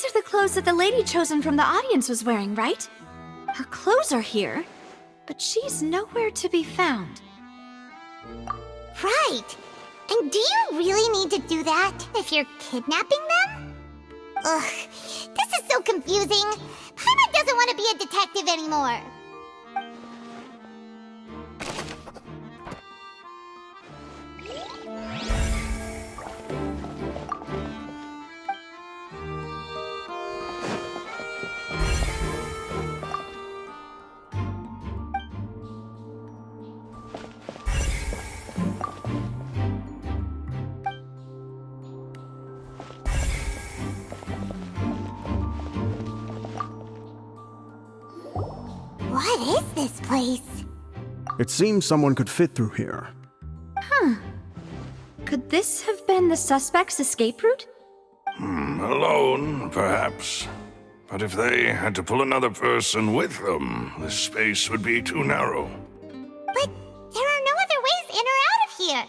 are the clothes that the lady chosen from the audience was wearing, right? Her clothes are here, but she's nowhere to be found. Right. And do you really need to do that if you're kidnapping them? Ugh, this is so confusing. Paimon doesn't want to be a detective anymore. What is this place? It seems someone could fit through here. Could this have been the suspect's escape route? Alone, perhaps. But if they had to pull another person with them, the space would be too narrow. But there are no other ways in or out of here.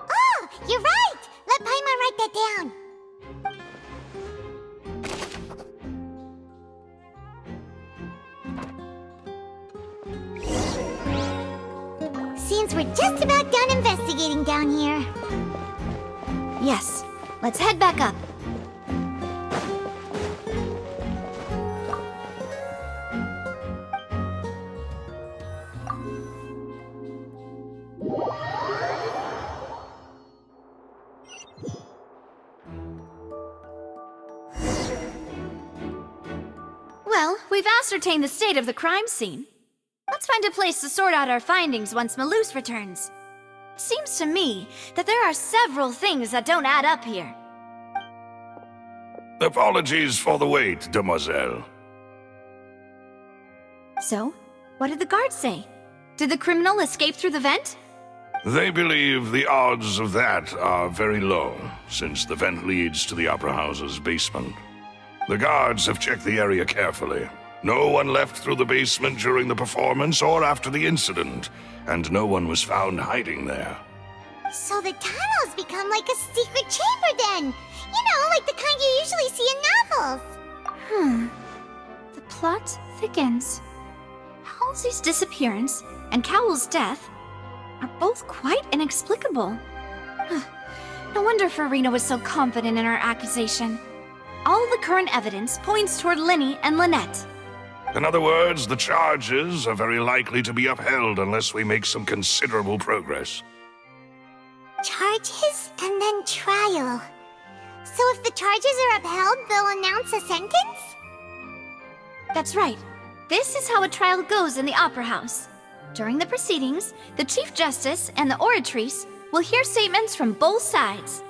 Oh, you're right! Let Paimon write that down. Seems we're just about done investigating down here. Yes. Let's head back up. Well, we've ascertained the state of the crime scene. Let's find a place to sort out our findings once Malus returns. It seems to me that there are several things that don't add up here. Apologies for the wait, demoiselle. So, what did the guards say? Did the criminal escape through the vent? They believe the odds of that are very low, since the vent leads to the Opera House's basement. The guards have checked the area carefully. No one left through the basement during the performance or after the incident, and no one was found hiding there. So the tunnels become like a secret chamber then! You know, like the kind you usually see in novels! The plot thickens. Halsey's disappearance and Cowell's death are both quite inexplicable. No wonder Farina was so confident in her accusation. All the current evidence points toward Linny and Lynette. In other words, the charges are very likely to be upheld unless we make some considerable progress. Charges and then trial. So if the charges are upheld, they'll announce a sentence? That's right. This is how a trial goes in the Opera House. During the proceedings, the Chief Justice and the Oratrice will hear statements from both sides.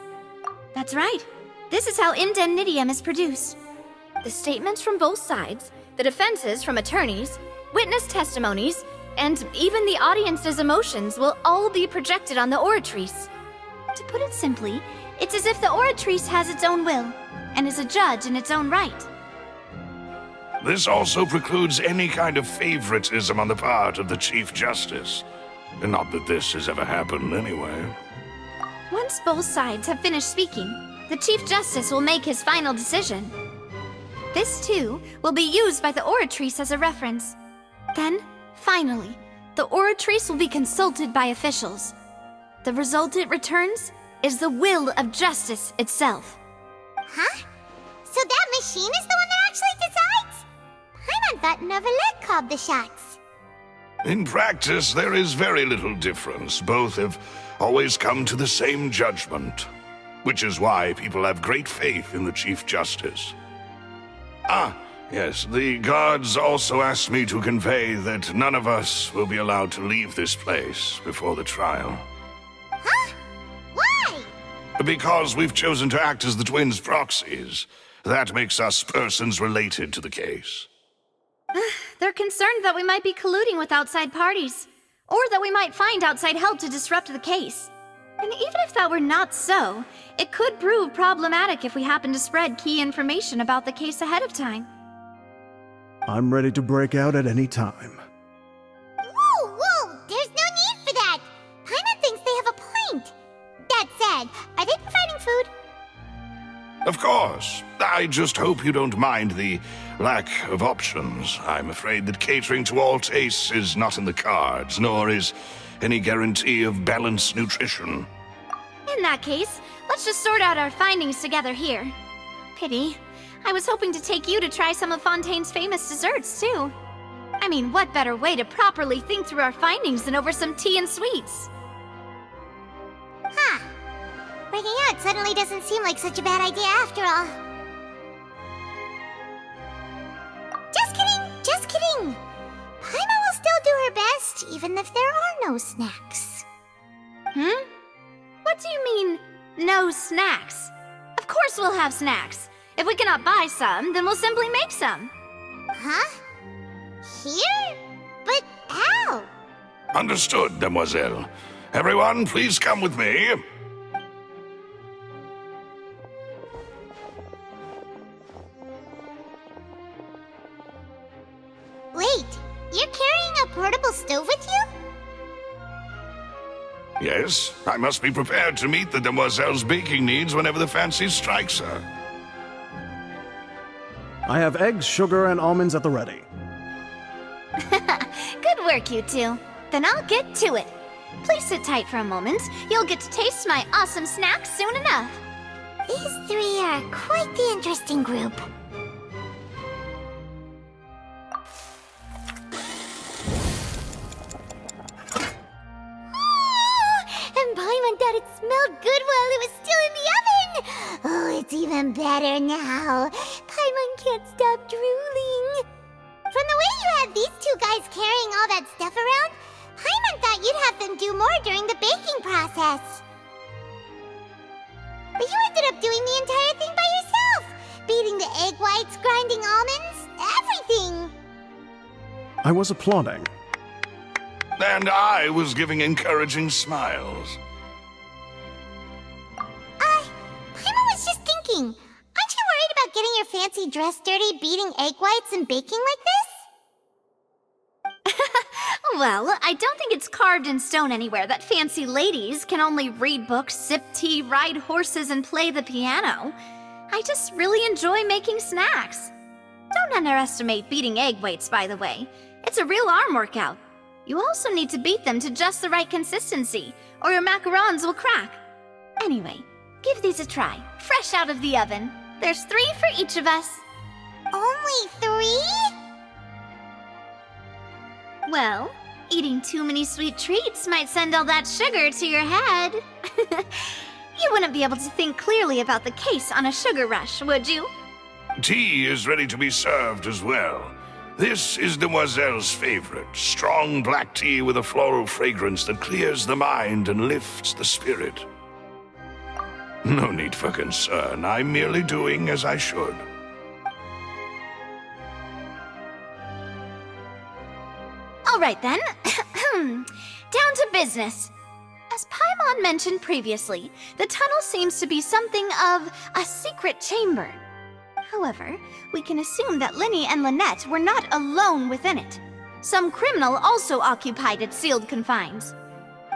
That's right. This is how indemnitium is produced. The statements from both sides, the defenses from attorneys, witness testimonies, and even the audience's emotions will all be projected on the Oratrice. To put it simply, it's as if the Oratrice has its own will, and is a judge in its own right. This also precludes any kind of favoritism on the part of the Chief Justice. And not that this has ever happened anyway. Once both sides have finished speaking, the Chief Justice will make his final decision. This, too, will be used by the Oratrice as a reference. Then, finally, the Oratrice will be consulted by officials. The result it returns is the will of justice itself. Huh? So that machine is the one that actually decides? Paimon thought Neuvillette called the shots. In practice, there is very little difference. Both have always come to the same judgment, which is why people have great faith in the Chief Justice. Yes, the guards also asked me to convey that none of us will be allowed to leave this place before the trial. Huh? Why? Because we've chosen to act as the twins' proxies. That makes us persons related to the case. They're concerned that we might be colluding with outside parties, or that we might find outside help to disrupt the case. And even if that were not so, it could prove problematic if we happen to spread key information about the case ahead of time. I'm ready to break out at any time. Whoa! There's no need for that! Paimon thinks they have a point. That said, are they providing food? Of course. I just hope you don't mind the lack of options. I'm afraid that catering to all tastes is not in the cards, nor is any guarantee of balanced nutrition. In that case, let's just sort out our findings together here. Pity. I was hoping to take you to try some of Fontaine's famous desserts, too. I mean, what better way to properly think through our findings than over some tea and sweets? Huh. Breaking out suddenly doesn't seem like such a bad idea after all. Just kidding, just kidding. Paimon will still do her best, even if there are no snacks. What do you mean, no snacks? Of course we'll have snacks. If we cannot buy some, then we'll simply make some. Huh? Here? But how? Understood, demoiselle. Everyone, please come with me. Wait, you're carrying a portable stove with you? Yes, I must be prepared to meet the demoiselle's baking needs whenever the fancy strikes her. I have eggs, sugar, and almonds at the ready. Good work, you two. Then I'll get to it. Please sit tight for a moment. You'll get to taste my awesome snacks soon enough. These three are quite the interesting group. And Paimon thought it smelled good while it was still in the oven! Oh, it's even better now. Paimon can't stop drooling. From the way you had these two guys carrying all that stuff around, Paimon thought you'd have them do more during the baking process. But you ended up doing the entire thing by yourself! Beating the egg whites, grinding almonds, everything! I was applauding. And I was giving encouraging smiles. Paimon was just thinking, aren't you worried about getting your fancy dress dirty beating egg whites and baking like this? Well, I don't think it's carved in stone anywhere that fancy ladies can only read books, sip tea, ride horses, and play the piano. I just really enjoy making snacks. Don't underestimate beating egg whites, by the way. It's a real arm workout. You also need to beat them to just the right consistency, or your macarons will crack. Anyway, give these a try, fresh out of the oven. There's 3 for each of us. Only 3? Well, eating too many sweet treats might send all that sugar to your head. You wouldn't be able to think clearly about the case on a sugar rush, would you? Tea is ready to be served as well. This is Demoiselle's favorite, strong black tea with a floral fragrance that clears the mind and lifts the spirit. No need for concern. I'm merely doing as I should. All right then. Down to business. As Paimon mentioned previously, the tunnel seems to be something of a secret chamber. However, we can assume that Linny and Lynette were not alone within it. Some criminal also occupied its sealed confines.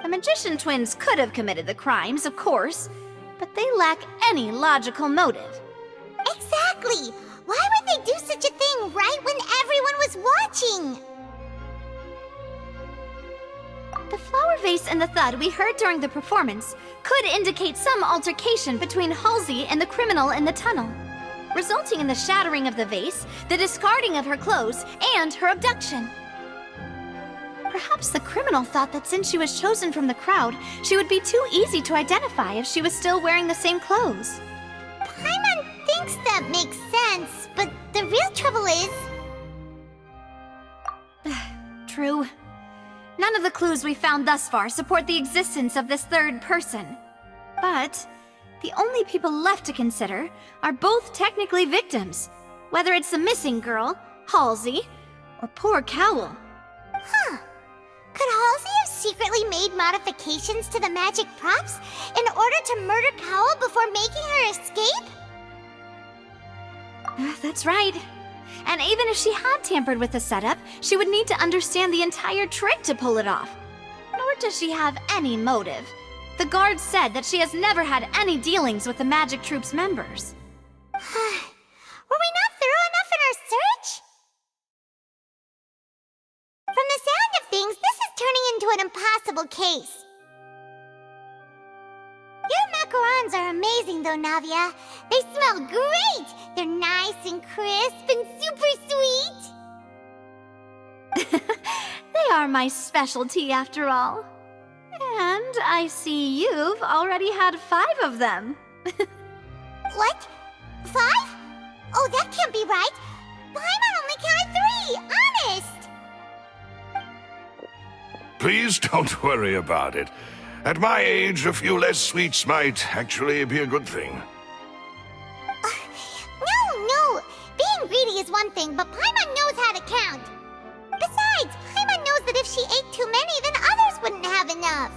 The magician twins could have committed the crimes, of course, but they lack any logical motive. Exactly! Why would they do such a thing right when everyone was watching? The flower vase and the thud we heard during the performance could indicate some altercation between Halsey and the criminal in the tunnel, resulting in the shattering of the vase, the discarding of her clothes, and her abduction. Perhaps the criminal thought that since she was chosen from the crowd, she would be too easy to identify if she was still wearing the same clothes. Paimon thinks that makes sense, but the real trouble is... True. None of the clues we found thus far support the existence of this third person. But the only people left to consider are both technically victims, whether it's the missing girl, Halsey, or poor Cowell. Huh. Could Halsey have secretly made modifications to the magic props in order to murder Cowell before making her escape? That's right. And even if she had tampered with the setup, she would need to understand the entire trick to pull it off. Nor does she have any motive. The guards said that she has never had any dealings with the magic troop's members. turning into an impossible case. Your macarons are amazing though, Navia. They smell great! They're nice and crisp and super sweet! They are my specialty after all. And I see you've already had 5 of them. What? 5? Oh, that can't be right! Paimon only counted 3, honest! Please don't worry about it. At my age, a few less sweets might actually be a good thing. No! Being greedy is one thing, but Paimon knows how to count. Besides, Paimon knows that if she ate too many, then others wouldn't have enough.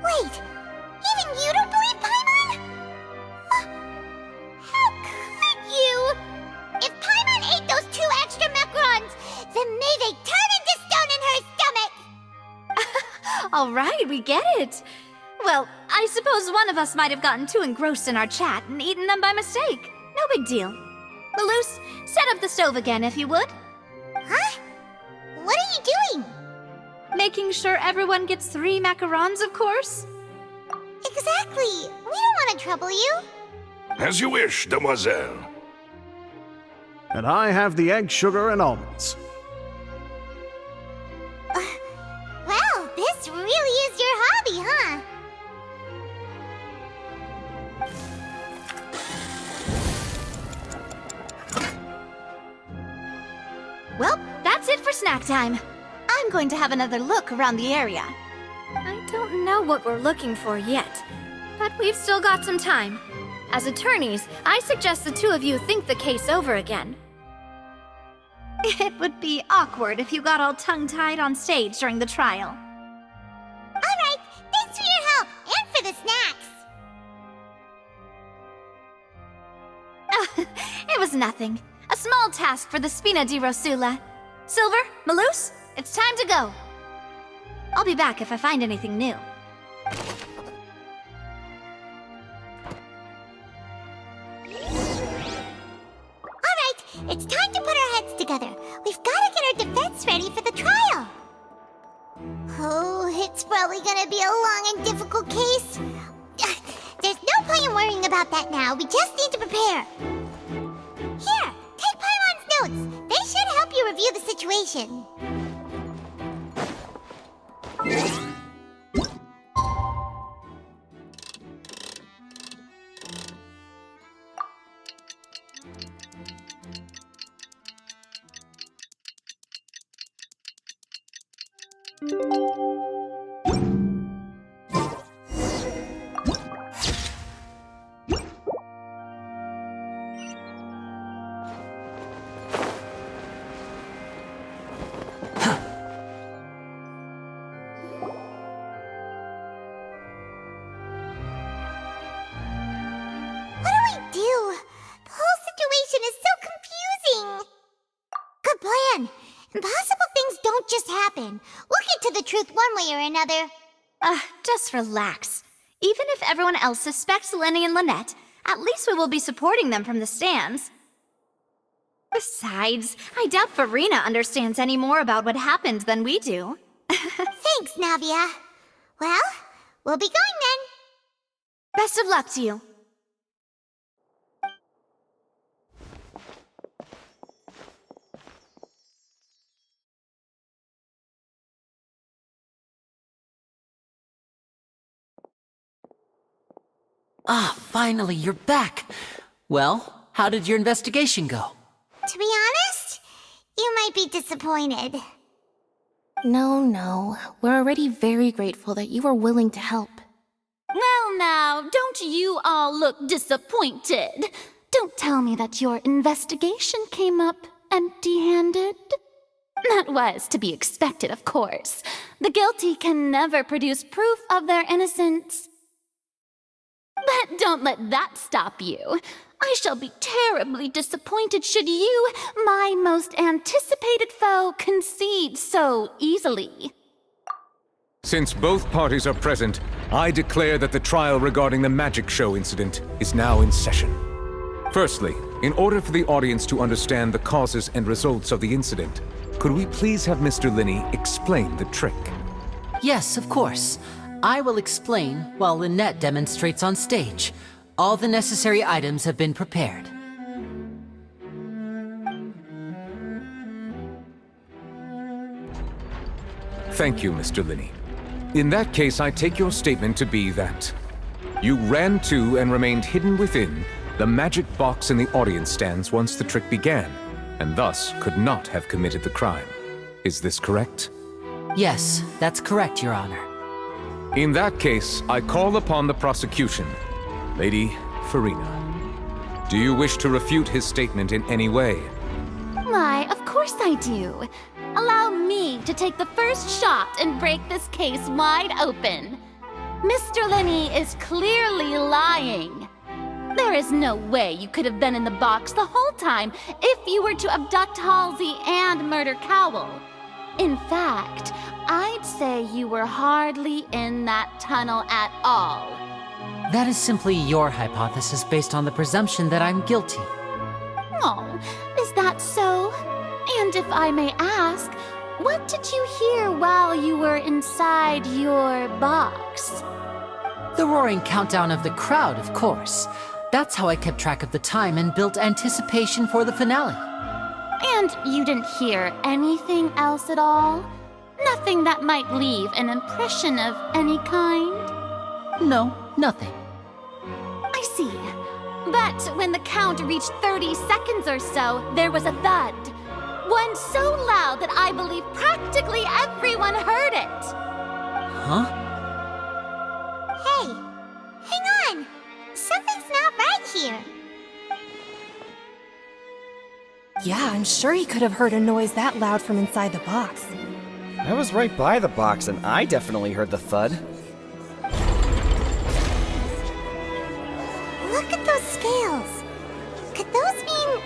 Wait, even you don't believe Paimon? How could you? If Paimon ate those 2 extra macarons, then may they turn into stone in her stomach! All right, we get it. Well, I suppose one of us might have gotten too engrossed in our chat and eaten them by mistake. No big deal. Maloose, set up the stove again if you would. Huh? What are you doing? Making sure everyone gets 3 macarons, of course. Exactly. We don't want to trouble you. As you wish, demoiselle. And I have the egg, sugar, and almonds. Well, this really is your hobby, huh? Well, that's it for snack time. I'm going to have another look around the area. I don't know what we're looking for yet, but we've still got some time. As attorneys, I suggest the 2 of you think the case over again. It would be awkward if you got all tongue-tied on stage during the trial. All right, thanks for your help and for the snacks. It was nothing. A small task for the Spina di Rosula. Silver, Maloose, it's time to go. I'll be back if I find anything new. All right, it's time to put our heads together. We've got to get our defense ready for the trial. Oh, it's probably gonna be a long and difficult case. There's no point in worrying about that now. We just need to prepare. Here, take Paimon's notes. They should help you review the situation. Impossible things don't just happen. We'll get to the truth one way or another. Just relax. Even if everyone else suspects Lenny and Lynette, at least we will be supporting them from the stands. Besides, I doubt Farina understands any more about what happened than we do. Thanks, Navia. Well, we'll be going then. Best of luck to you. Ah, finally, you're back. Well, how did your investigation go? To be honest, you might be disappointed. No. We're already very grateful that you were willing to help. Well now, don't you all look disappointed? Don't tell me that your investigation came up empty-handed. That was to be expected, of course. The guilty can never produce proof of their innocence. But don't let that stop you. I shall be terribly disappointed should you, my most anticipated foe, concede so easily. Since both parties are present, I declare that the trial regarding the magic show incident is now in session. Firstly, in order for the audience to understand the causes and results of the incident, could we please have Mr. Linney explain the trick? Yes, of course. I will explain while Lynette demonstrates on stage. All the necessary items have been prepared. Thank you, Mr. Linney. In that case, I take your statement to be that you ran to and remained hidden within the magic box in the audience stands once the trick began, and thus could not have committed the crime. Is this correct? Yes, that's correct, Your Honor. In that case, I call upon the prosecution. Lady Farina, do you wish to refute his statement in any way? Why, of course I do. Allow me to take the first shot and break this case wide open. Mr. Linney is clearly lying. There is no way you could have been in the box the whole time if you were to abduct Halsey and murder Cowell. In fact, I'd say you were hardly in that tunnel at all. That is simply your hypothesis based on the presumption that I'm guilty. Oh, is that so? And if I may ask, what did you hear while you were inside your box? The roaring countdown of the crowd, of course. That's how I kept track of the time and built anticipation for the finale. And you didn't hear anything else at all? Nothing that might leave an impression of any kind? No, nothing. I see. But when the count reached 30 seconds or so, there was a thud. One so loud that I believe practically everyone heard it. Huh? Hey, hang on! Something's not right here. Yeah, I'm sure he could have heard a noise that loud from inside the box. I was right by the box and I definitely heard the thud. Look at those scales. Could those mean...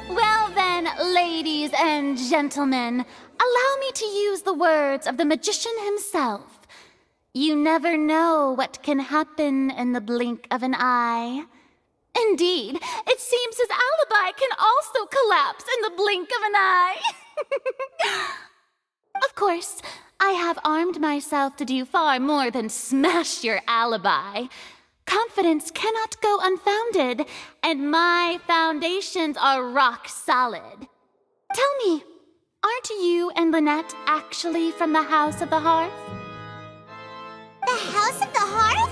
Well then, ladies and gentlemen, allow me to use the words of the magician himself. You never know what can happen in the blink of an eye. Indeed, it seems his alibi can also collapse in the blink of an eye. Of course, I have armed myself to do far more than smash your alibi. Confidence cannot go unfounded, and my foundations are rock solid. Tell me, aren't you and Lynette actually from the House of the Hearth? The House of the Hearth?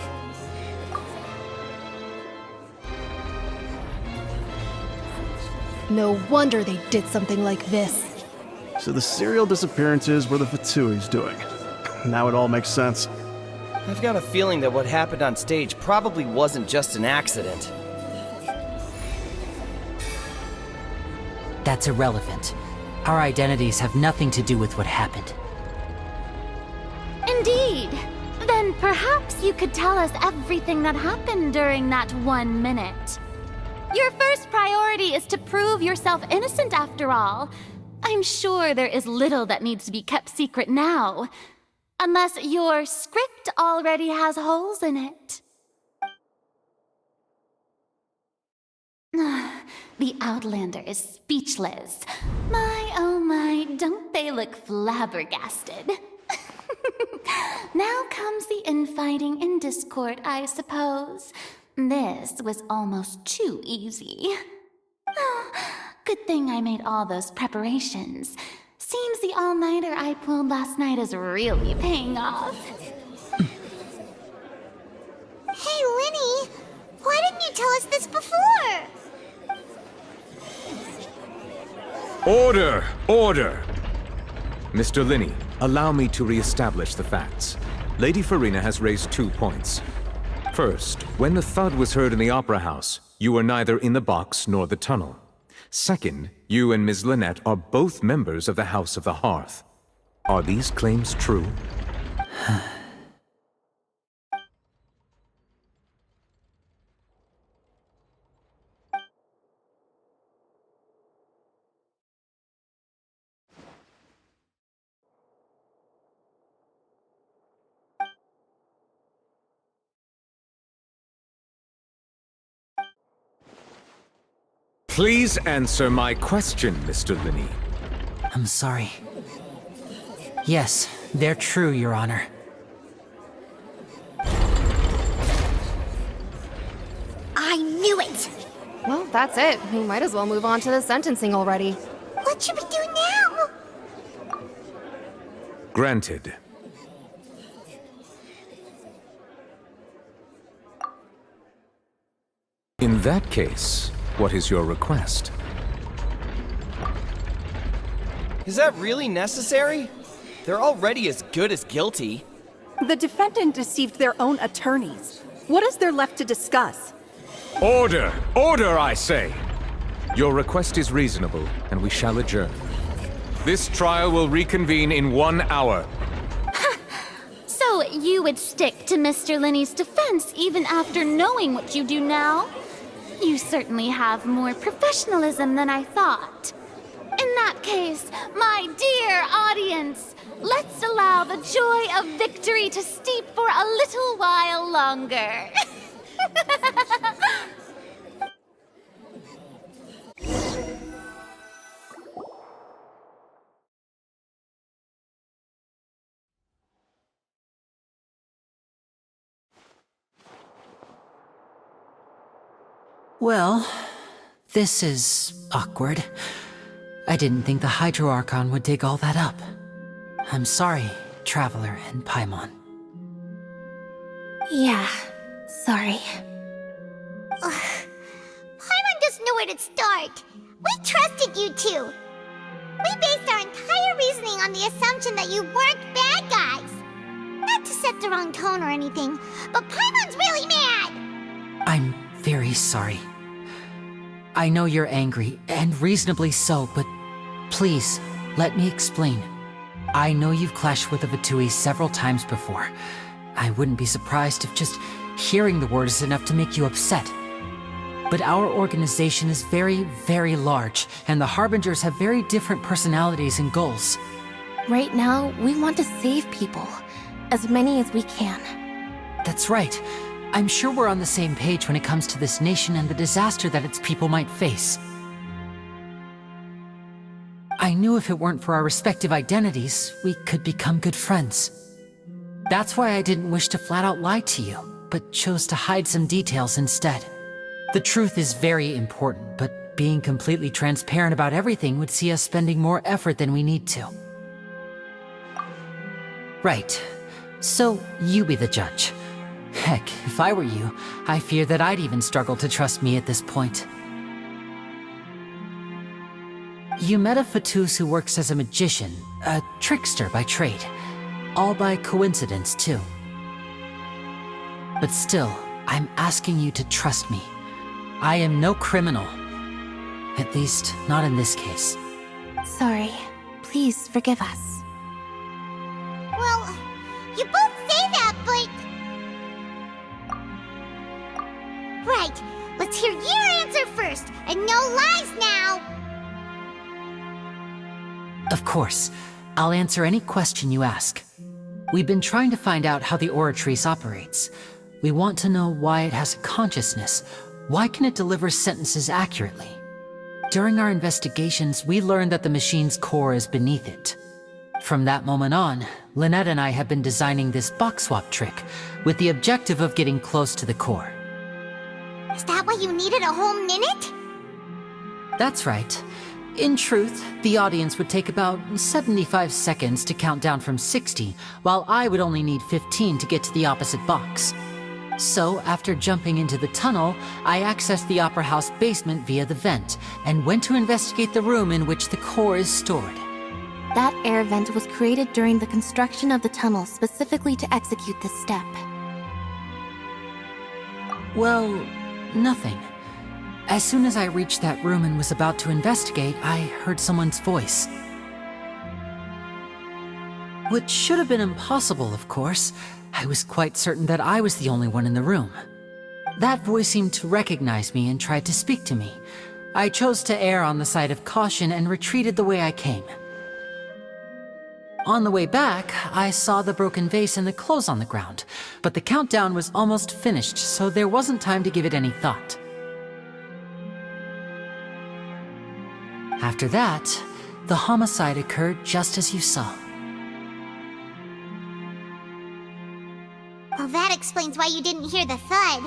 No wonder they did something like this. So the serial disappearances were the Fatsui's doing. Now it all makes sense. I've got a feeling that what happened on stage probably wasn't just an accident. That's irrelevant. Our identities have nothing to do with what happened. Indeed. Then perhaps you could tell us everything that happened during that 1 minute. Your first priority is to prove yourself innocent after all. I'm sure there is little that needs to be kept secret now. Unless your script already has holes in it. The Outlander is speechless. My, oh my, don't they look flabbergasted? Now comes the infighting and discord, I suppose. This was almost too easy. Good thing I made all those preparations. Seems the all-nighter I pulled last night is really paying off. Hey, Linny! Why didn't you tell us this before? Order! Order! Mr. Linney, allow me to re-establish the facts. Lady Farina has raised 2 points. First, when the thud was heard in the Opera House, you were neither in the box nor the tunnel. Second, you and Ms. Lynette are both members of the House of the Hearth. Are these claims true? Please answer my question, Mr. Linney. I'm sorry. Yes, they're true, Your Honor. I knew it! Well, that's it. We might as well move on to the sentencing already. What should we do now? Granted. In that case, what is your request? Is that really necessary? They're already as good as guilty. The defendant deceived their own attorneys. What is there left to discuss? Order! Order, I say! Your request is reasonable, and we shall adjourn. This trial will reconvene in 1 hour. So you would stick to Mr. Linney's defense even after knowing what you do now? You certainly have more professionalism than I thought. In that case, my dear audience, let's allow the joy of victory to steep for a little while longer. Well, this is awkward. I didn't think the Hydro Archon would dig all that up. I'm sorry, Traveler and Paimon. Yeah, sorry. Paimon doesn't know where to start. We trusted you two. We based our entire reasoning on the assumption that you weren't bad guys. Not to set the wrong tone or anything, but Paimon's really mad! I'm very sorry. I know you're angry, and reasonably so, but please, let me explain. I know you've clashed with the Fatui several times before. I wouldn't be surprised if just hearing the word is enough to make you upset. But our organization is very, very large, and the Harbingers have very different personalities and goals. Right now, we want to save people. As many as we can. That's right. I'm sure we're on the same page when it comes to this nation and the disaster that its people might face. I knew if it weren't for our respective identities, we could become good friends. That's why I didn't wish to flat out lie to you, but chose to hide some details instead. The truth is very important, but being completely transparent about everything would see us spending more effort than we need to. Right. So, you be the judge. Heck, if I were you, I fear that I'd even struggle to trust me at this point. You met a Fatus who works as a magician, a trickster by trade. All by coincidence, too. But still, I'm asking you to trust me. I am no criminal. At least, not in this case. Sorry. Please forgive us. Well, you both say that, but... Right, let's hear your answer first, and no lies now! Of course. I'll answer any question you ask. We've been trying to find out how the Oratrice operates. We want to know why it has a consciousness. Why can it deliver sentences accurately? During our investigations, we learned that the machine's core is beneath it. From that moment on, Lynette and I have been designing this box swap trick, with the objective of getting close to the core. Is that why you needed a whole minute? That's right. In truth, the audience would take about 75 seconds to count down from 60, while I would only need 15 to get to the opposite box. So, after jumping into the tunnel, I accessed the Opera House basement via the vent, and went to investigate the room in which the core is stored. That air vent was created during the construction of the tunnel specifically to execute this step. Well, nothing. As soon as I reached that room and was about to investigate, I heard someone's voice. Which should have been impossible, of course. I was quite certain that I was the only one in the room. That voice seemed to recognize me and tried to speak to me. I chose to err on the side of caution and retreated the way I came. On the way back, I saw the broken vase and the clothes on the ground, but the countdown was almost finished, so there wasn't time to give it any thought. After that, the homicide occurred just as you saw. Well, that explains why you didn't hear the thud.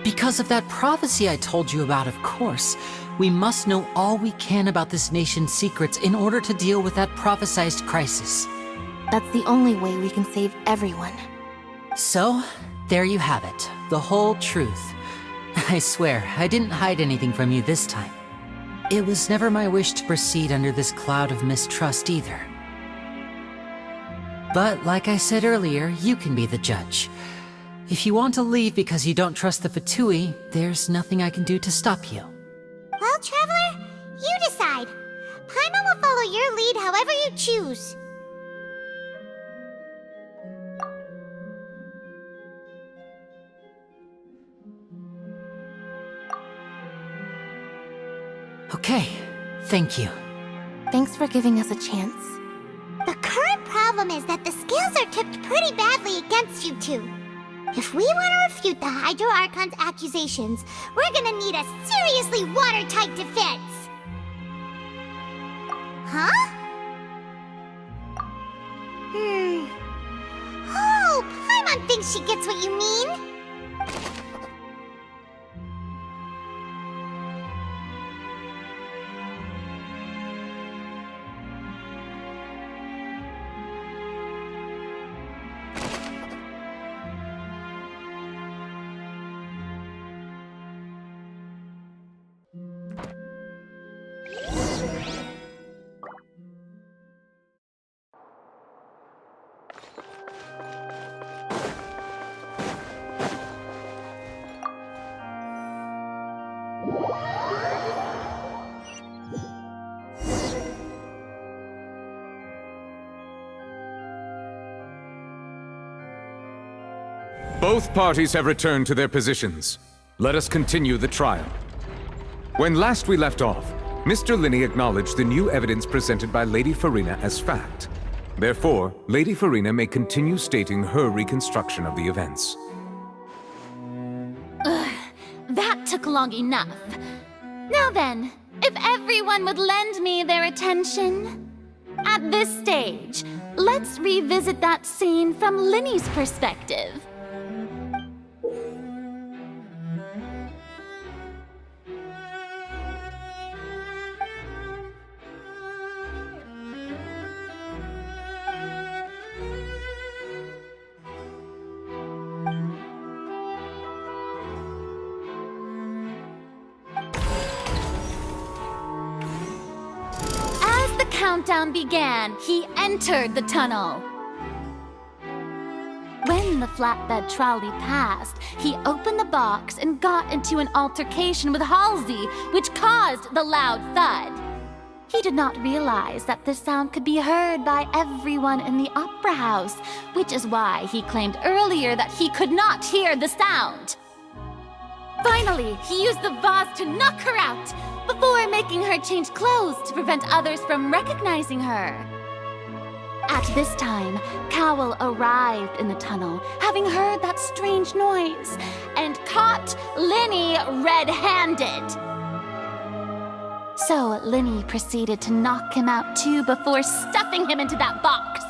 Because of that prophecy I told you about, of course. We must know all we can about this nation's secrets in order to deal with that prophesized crisis. That's the only way we can save everyone. So, there you have it. The whole truth. I swear, I didn't hide anything from you this time. It was never my wish to proceed under this cloud of mistrust either. But like I said earlier, you can be the judge. If you want to leave because you don't trust the Fatui, there's nothing I can do to stop you. Well, Traveler, you decide. Paimon will follow your lead however you choose. Okay, thank you. Thanks for giving us a chance. The current problem is that the scales are tipped pretty badly against you two. If we want to refute the Hydro Archon's accusations, we're gonna need a seriously watertight defense. Huh? Oh, Paimon thinks she gets what you mean. Both parties have returned to their positions. Let us continue the trial. When last we left off, Mr. Linney acknowledged the new evidence presented by Lady Farina as fact. Therefore, Lady Farina may continue stating her reconstruction of the events. That took long enough. Now then, if everyone would lend me their attention. At this stage, let's revisit that scene from Linney's perspective. Countdown began, he entered the tunnel. When the flatbed trolley passed, he opened the box and got into an altercation with Halsey, which caused the loud thud. He did not realize that this sound could be heard by everyone in the opera house, which is why he claimed earlier that he could not hear the sound. Finally, he used the vase to knock her out, before making her change clothes to prevent others from recognizing her. At this time, Cowell arrived in the tunnel, having heard that strange noise, and caught Linney red-handed. So Linney proceeded to knock him out too before stuffing him into that box.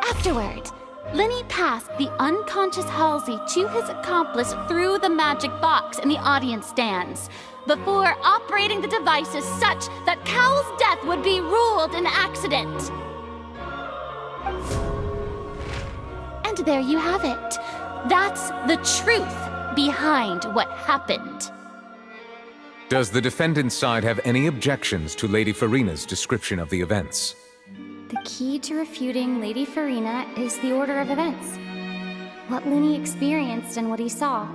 Afterward, Linney passed the unconscious Halsey to his accomplice through the magic box in the audience stands, before operating the devices such that Cowell's death would be ruled an accident. And there you have it. That's the truth behind what happened. Does the defendant's side have any objections to Lady Farina's description of the events? The key to refuting Lady Farina is the order of events. What Linney experienced and what he saw.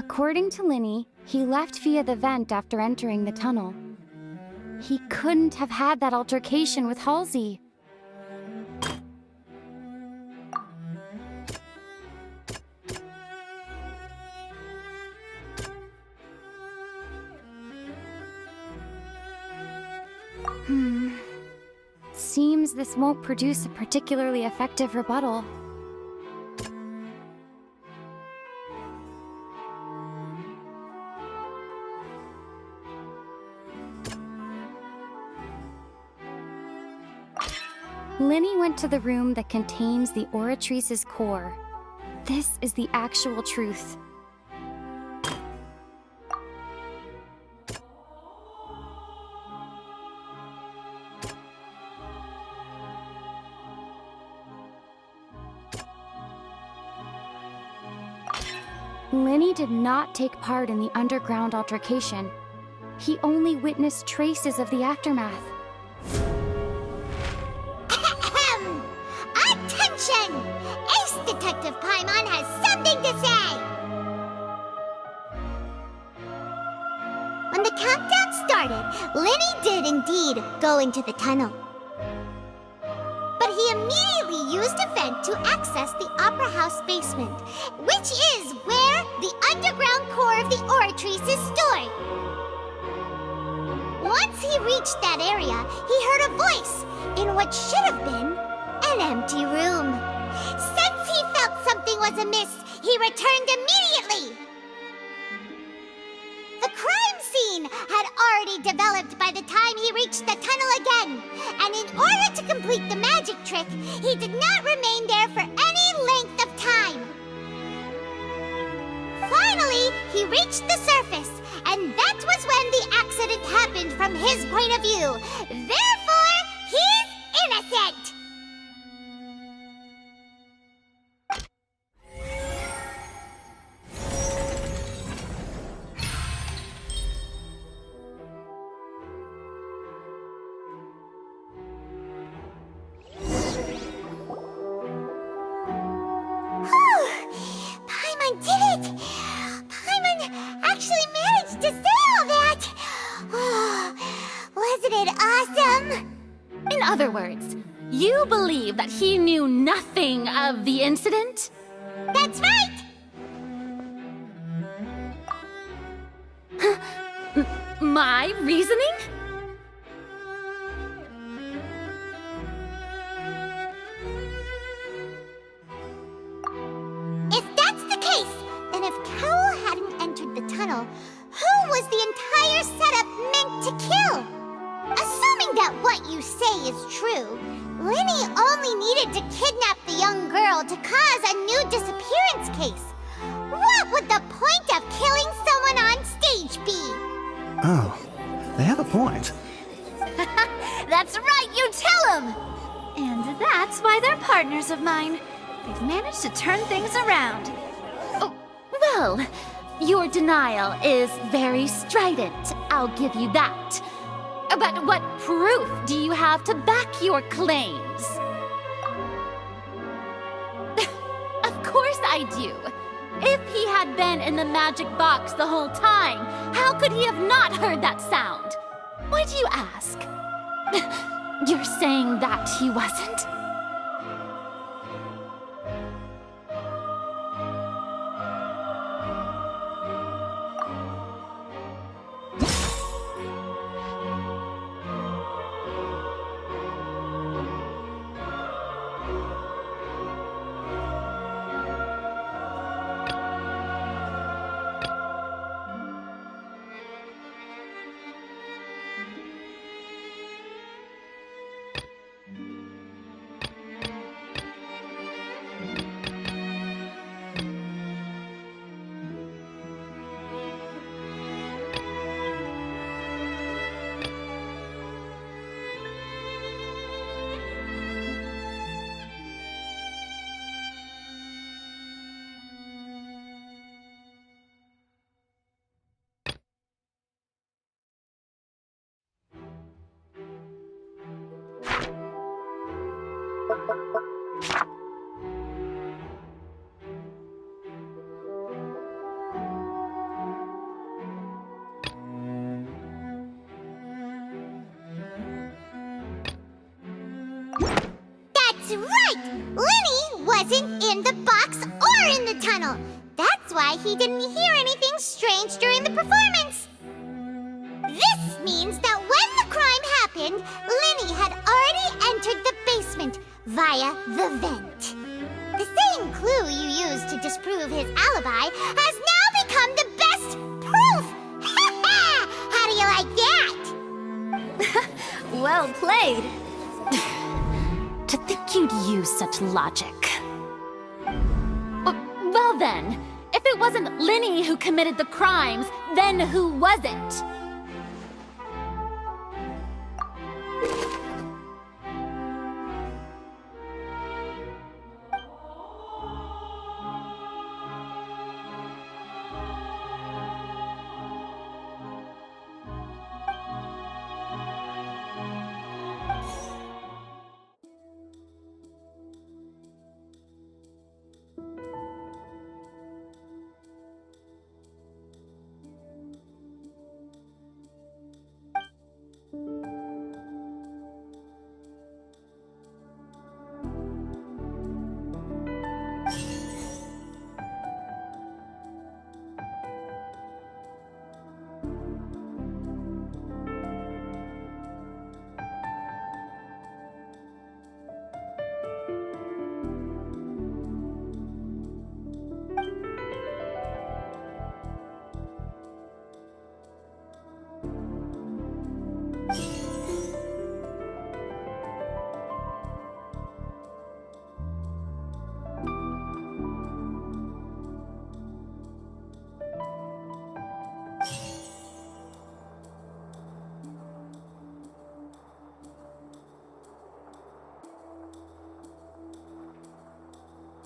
According to Linny, he left via the vent after entering the tunnel. He couldn't have had that altercation with Halsey. Seems this won't produce a particularly effective rebuttal. Linny went to the room that contains the Oratrice's core. This is the actual truth. Linny did not take part in the underground altercation. He only witnessed traces of the aftermath. Attention! Ace Detective Paimon has something to say! When the countdown started, Linny did indeed go into the tunnel. But he immediately used a vent to access the Opera House basement, which is where the underground core of the Oratrice is stored. Once he reached that area, he heard a voice in what should have been an empty room. Since he felt something was amiss, he returned immediately. The crime scene had already developed by the time he reached the tunnel again, and in order to complete the magic trick, he did not remain there for any length of time. Finally, he reached the surface, and that was when the accident happened from his point of view. Therefore, he's innocent! Paimon did it! Paimon actually managed to say all that! Wasn't it awesome? In other words, you believe that he knew nothing of the incident? That's right! My reasoning? If that's the case, then if Cowell hadn't entered the tunnel, who was the entire setup meant to kill? Assuming that what you say is true, Linny only needed to kidnap the young girl to cause a new disappearance case. What would the point of killing someone on stage be? Oh, they have a point. That's right, you tell them! And that's why they're partners of mine. They've managed to turn things around. Oh, well, your denial is very strident, I'll give you that. But what proof do you have to back your claims? Of course I do. If he had been in the magic box the whole time, how could he have not heard that sound? Why do you ask? You're saying that he wasn't? That's right! Lenny wasn't in the box or in the tunnel. That's why he didn't hear anything strange during the performance. This means that when the crime happened, Lenny had already entered the basement via the vent. The same clue you used to disprove his alibi has now become the best proof! How do you like that? Well played. To think you'd use such logic. Well then, if it wasn't Lenny who committed the crimes, then who was it?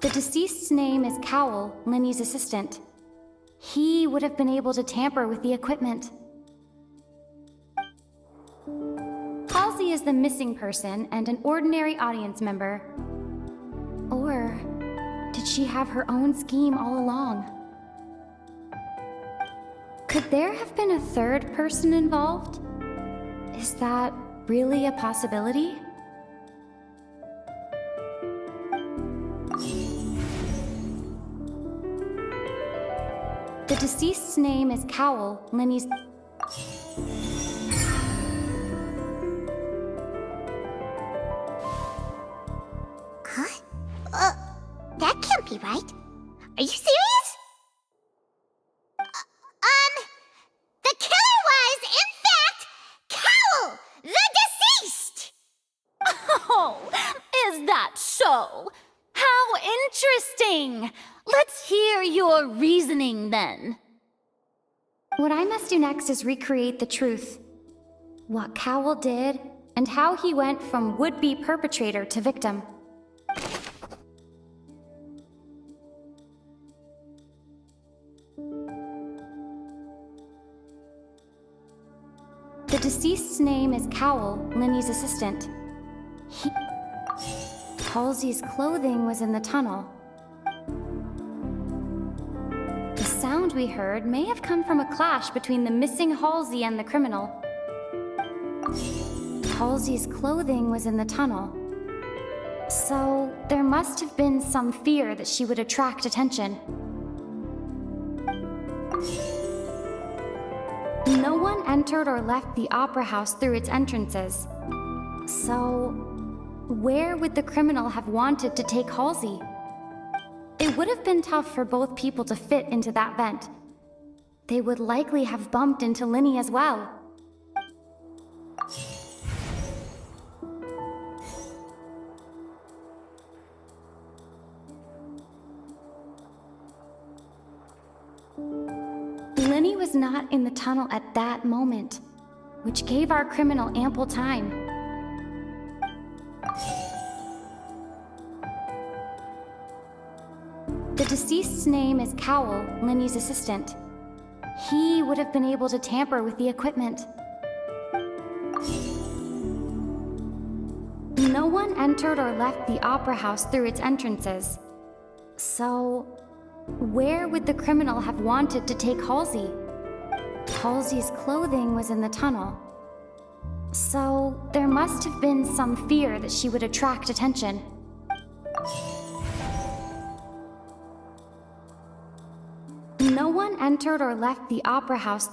The deceased's name is Cowell, Lenny's assistant. He would have been able to tamper with the equipment. Halsey is the missing person and an ordinary audience member. Or did she have her own scheme all along? Could there have been a third person involved? Is that really a possibility? The deceased's name is Cowell, Lenny's... Huh? That can't be right. Are you serious? The killer was, in fact, Cowell, the deceased! Oh, is that so? How interesting! Let's hear your reasoning then. What I must do next is recreate the truth. What Cowell did, and how he went from would-be perpetrator to victim. The deceased's name is Cowell, Lenny's assistant. Halsey's clothing was in the tunnel. The sound we heard may have come from a clash between the missing Halsey and the criminal. Halsey's clothing was in the tunnel. So there must have been some fear that she would attract attention. No one entered or left the opera house through its entrances. So where would the criminal have wanted to take Halsey? It would have been tough for both people to fit into that vent. They would likely have bumped into Lenny as well. Lenny was not in the tunnel at that moment, which gave our criminal ample time. The deceased's name is Cowell, Lenny's assistant. He would have been able to tamper with the equipment. No one entered or left the opera house through its entrances. So where would the criminal have wanted to take Halsey? Halsey's clothing was in the tunnel. So there must have been some fear that she would attract attention. entered or left the opera house.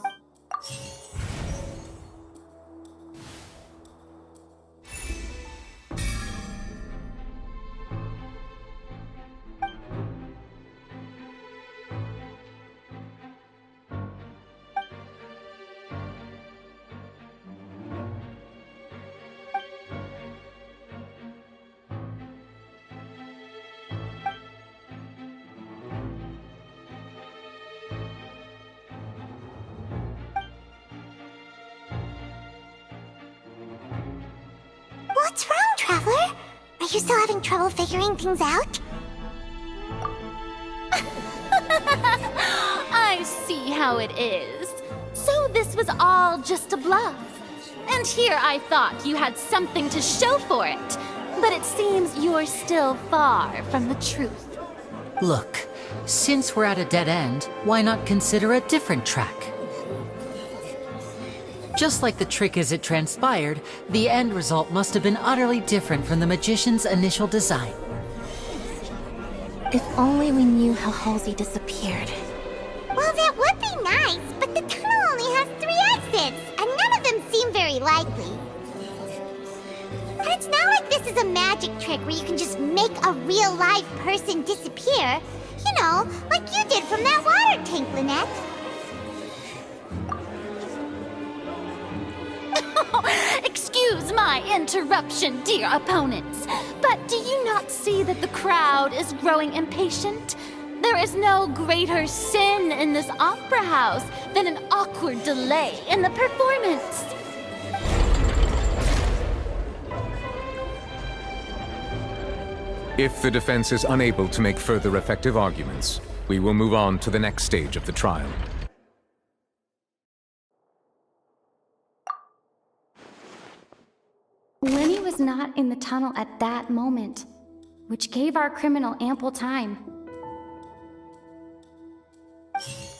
What's wrong, Traveler? Are you still having trouble figuring things out? I see how it is. So this was all just a bluff. And here I thought you had something to show for it. But it seems you're still far from the truth. Look, since we're at a dead end, why not consider a different track? Just like the trick as it transpired, the end result must have been utterly different from the magician's initial design. If only we knew how Halsey disappeared. Well, that would be nice, but the tunnel only has 3 exits, and none of them seem very likely. And it's not like this is a magic trick where you can just make a real live person disappear. You know, like you did from that water tank, Lynette. Excuse my interruption, dear opponents, but do you not see that the crowd is growing impatient? There is no greater sin in this opera house than an awkward delay in the performance. If the defense is unable to make further effective arguments, we will move on to the next stage of the trial. Lenny was not in the tunnel at that moment, which gave our criminal ample time.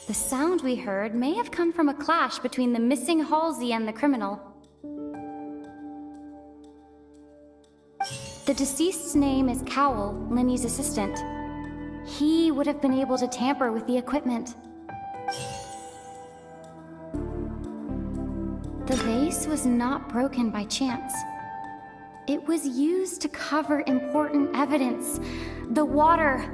The sound we heard may have come from a clash between the missing Halsey and the criminal. The deceased's name is Cowell, Lenny's assistant. He would have been able to tamper with the equipment. The vase was not broken by chance. It was used to cover important evidence. The water.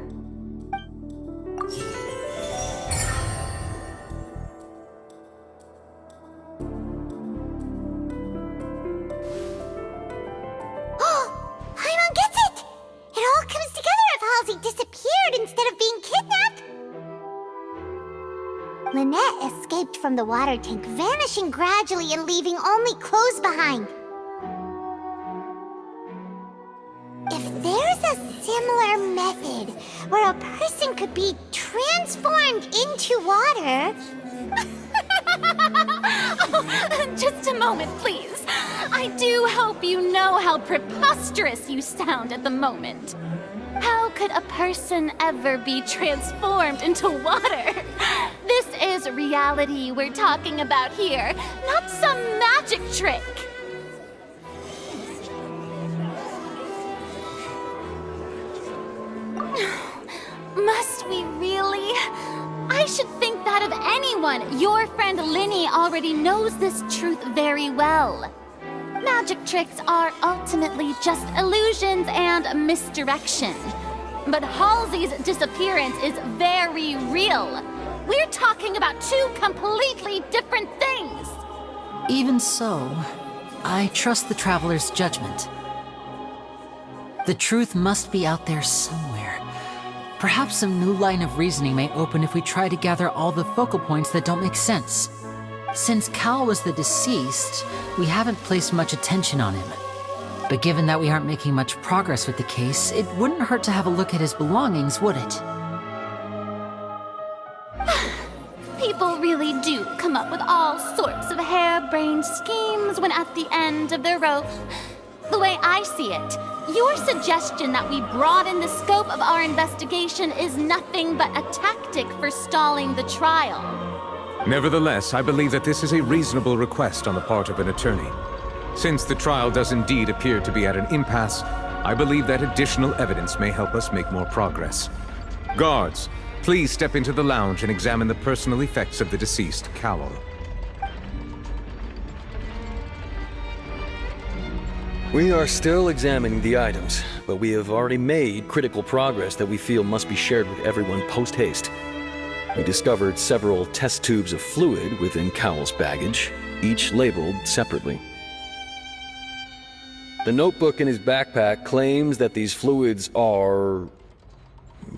Paimon gets it! It all comes together if Halsey disappeared instead of being kidnapped. Lynette escaped from the water tank, vanishing gradually and leaving only clothes behind. If there's a similar method where a person could be transformed into water... Oh, just a moment, please. I do hope you know how preposterous you sound at the moment. How could a person ever be transformed into water? This is reality we're talking about here, not some magic trick. Must we really? I should think that of anyone. Your friend Linny already knows this truth very well. Magic tricks are ultimately just illusions and misdirection. But Halsey's disappearance is very real. We're talking about 2 completely different things. Even so, I trust the Traveler's judgment. The truth must be out there somewhere. Perhaps some new line of reasoning may open if we try to gather all the focal points that don't make sense. Since Cal was the deceased, we haven't placed much attention on him. But given that we aren't making much progress with the case, it wouldn't hurt to have a look at his belongings, would it? People really do come up with all sorts of harebrained schemes when at the end of their rope. The way I see it, your suggestion that we broaden the scope of our investigation is nothing but a tactic for stalling the trial. Nevertheless, I believe that this is a reasonable request on the part of an attorney. Since the trial does indeed appear to be at an impasse, I believe that additional evidence may help us make more progress. Guards, Please step into the lounge and examine the personal effects of the deceased Cowell. We are still examining the items, but we have already made critical progress that we feel must be shared with everyone post-haste. We discovered several test tubes of fluid within Cowell's baggage, each labeled separately. The notebook in his backpack claims that these fluids are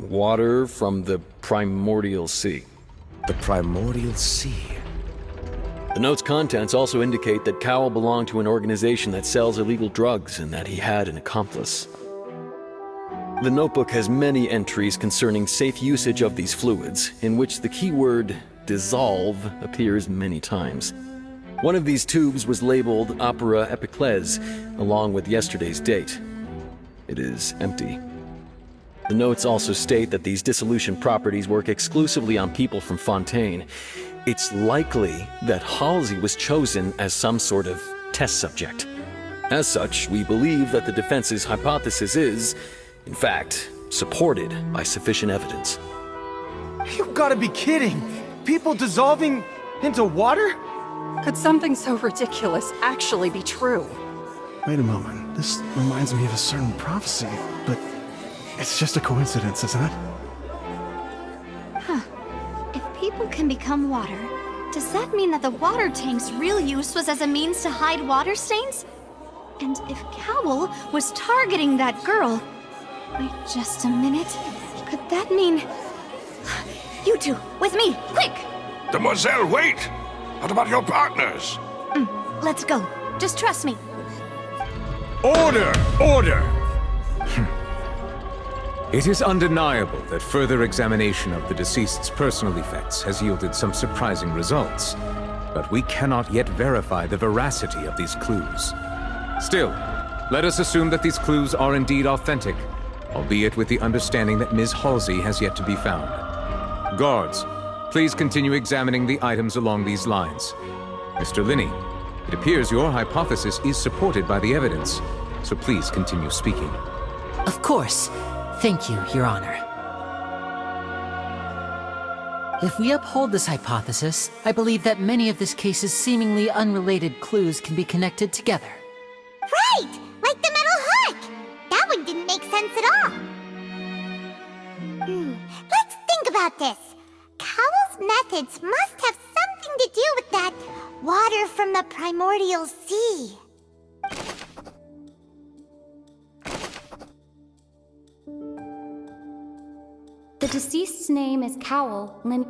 water from the primordial sea. The primordial sea? The note's contents also indicate that Cowell belonged to an organization that sells illegal drugs and that he had an accomplice. The notebook has many entries concerning safe usage of these fluids, in which the keyword dissolve appears many times. One of these tubes was labeled Opera Epiclese, along with yesterday's date. It is empty. The notes also state that these dissolution properties work exclusively on people from Fontaine. It's likely that Halsey was chosen as some sort of test subject. As such, we believe that the defense's hypothesis is, in fact, supported by sufficient evidence. You've gotta be kidding! People dissolving into water? Could something so ridiculous actually be true? Wait a moment. This reminds me of a certain prophecy, but it's just a coincidence, isn't it? Huh. If people can become water, does that mean that the water tank's real use was as a means to hide water stains? And if Cowell was targeting that girl... Wait just a minute. Could that mean... You two, with me, quick! Demoiselle, wait! What about your partners? Let's go. Just trust me. Order! Order! It is undeniable that further examination of the deceased's personal effects has yielded some surprising results, but we cannot yet verify the veracity of these clues. Still, let us assume that these clues are indeed authentic, albeit with the understanding that Ms. Halsey has yet to be found. Guards, please continue examining the items along these lines. Mr. Linney, it appears your hypothesis is supported by the evidence, so please continue speaking. Of course. Thank you, Your Honor. If we uphold this hypothesis, I believe that many of this case's seemingly unrelated clues can be connected together. Right! Like the metal hook! That one didn't make sense at all. Let's think about this. Cowell's methods must have something to do with that water from the primordial sea. The deceased's name is Cowell Lin...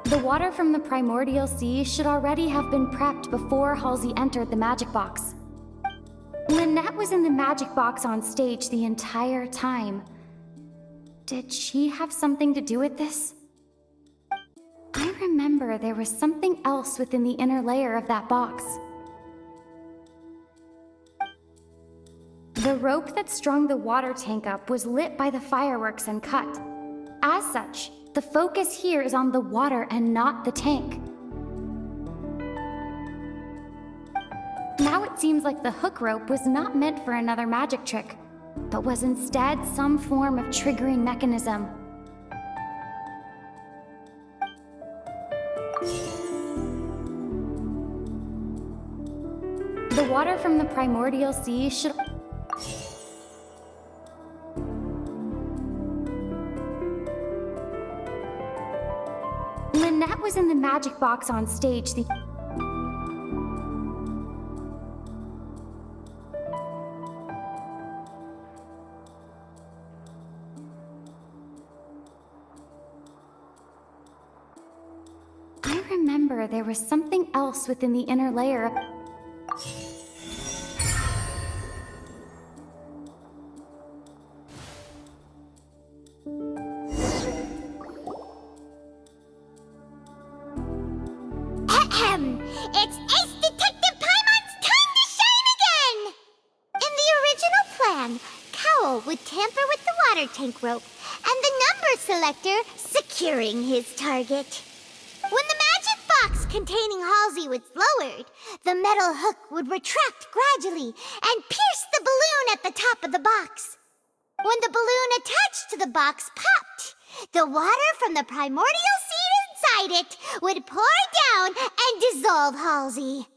The water from the primordial sea should already have been prepped before Halsey entered the magic box. Lynette was in the magic box on stage the entire time. Did she have something to do with this? I remember there was something else within the inner layer of that box. The rope that strung the water tank up was lit by the fireworks and cut. As such, the focus here is on the water and not the tank. Now it seems like the hook rope was not meant for another magic trick, but was instead some form of triggering mechanism. The water from the primordial sea should... Lynette was in the magic box on stage the... I remember there was something else within the inner layer of... It's Ace Detective Paimon's time to shine again! In the original plan, Cowl would tamper with the water tank rope and the number selector securing his target. When the magic box containing Halsey was lowered, the metal hook would retract gradually and pierce the balloon at the top of the box. When the balloon attached to the box popped, the water from the primordial seed inside it would pour down and dissolve Halsey.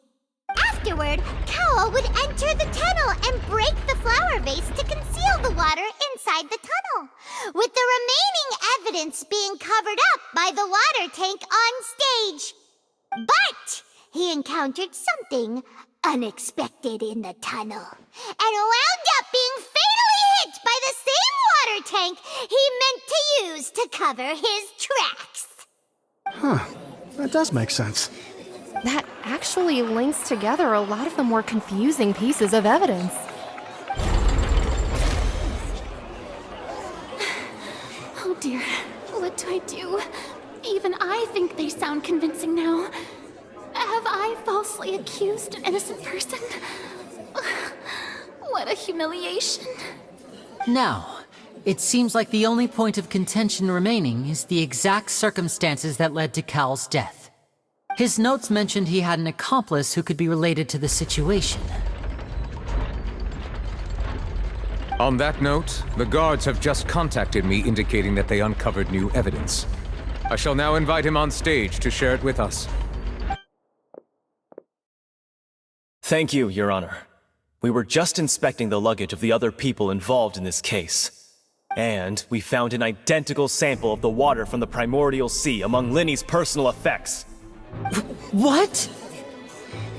Afterward, Cowl would enter the tunnel and break the flower vase to conceal the water inside the tunnel, with the remaining evidence being covered up by the water tank on stage. But he encountered something unexpected in the tunnel and wound up being fatally hit by the same water tank he meant to use to cover his tracks. Huh. That does make sense. That actually links together a lot of the more confusing pieces of evidence. Oh dear, what do I do? Even I think they sound convincing now. Have I falsely accused an innocent person? What a humiliation. Now, it seems like the only point of contention remaining is the exact circumstances that led to Cowl's death. His notes mentioned he had an accomplice who could be related to the situation. On that note, the guards have just contacted me indicating that they uncovered new evidence. I shall now invite him on stage to share it with us. Thank you, Your Honor. We were just inspecting the luggage of the other people involved in this case. And we found an identical sample of the water from the primordial sea among Linny's personal effects. What?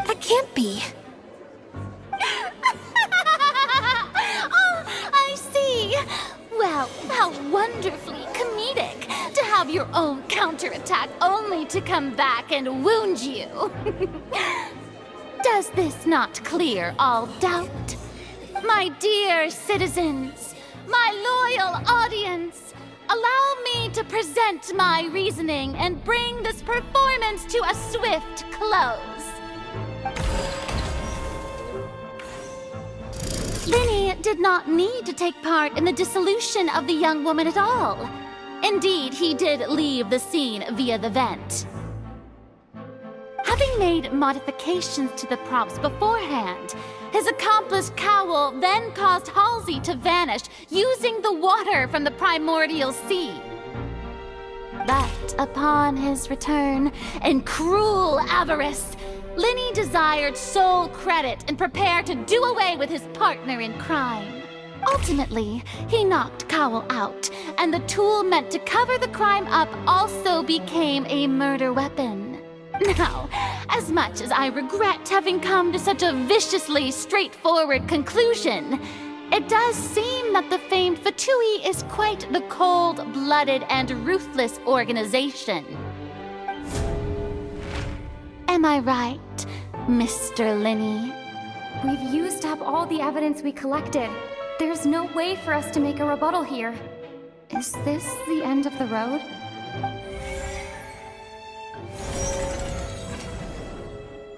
That can't be. Oh, I see. Well, how wonderfully comedic to have your own counterattack only to come back and wound you. Does this not clear all doubt? My dear citizens, my loyal audience, allow me to present my reasoning and bring this performance to a swift close. Linny did not need to take part in the dissolution of the young woman at all. Indeed, he did leave the scene via the vent. Having made modifications to the props beforehand, his accomplice Cowl then caused Halsey to vanish using the water from the primordial sea. But upon his return, in cruel avarice, Linny desired sole credit and prepared to do away with his partner in crime. Ultimately, he knocked Cowl out, and the tool meant to cover the crime up also became a murder weapon. Now, as much as I regret having come to such a viciously straightforward conclusion, it does seem that the famed Fatui is quite the cold-blooded and ruthless organization. Am I right, Mr. Linny? We've used up all the evidence we collected. There's no way for us to make a rebuttal here. Is this the end of the road?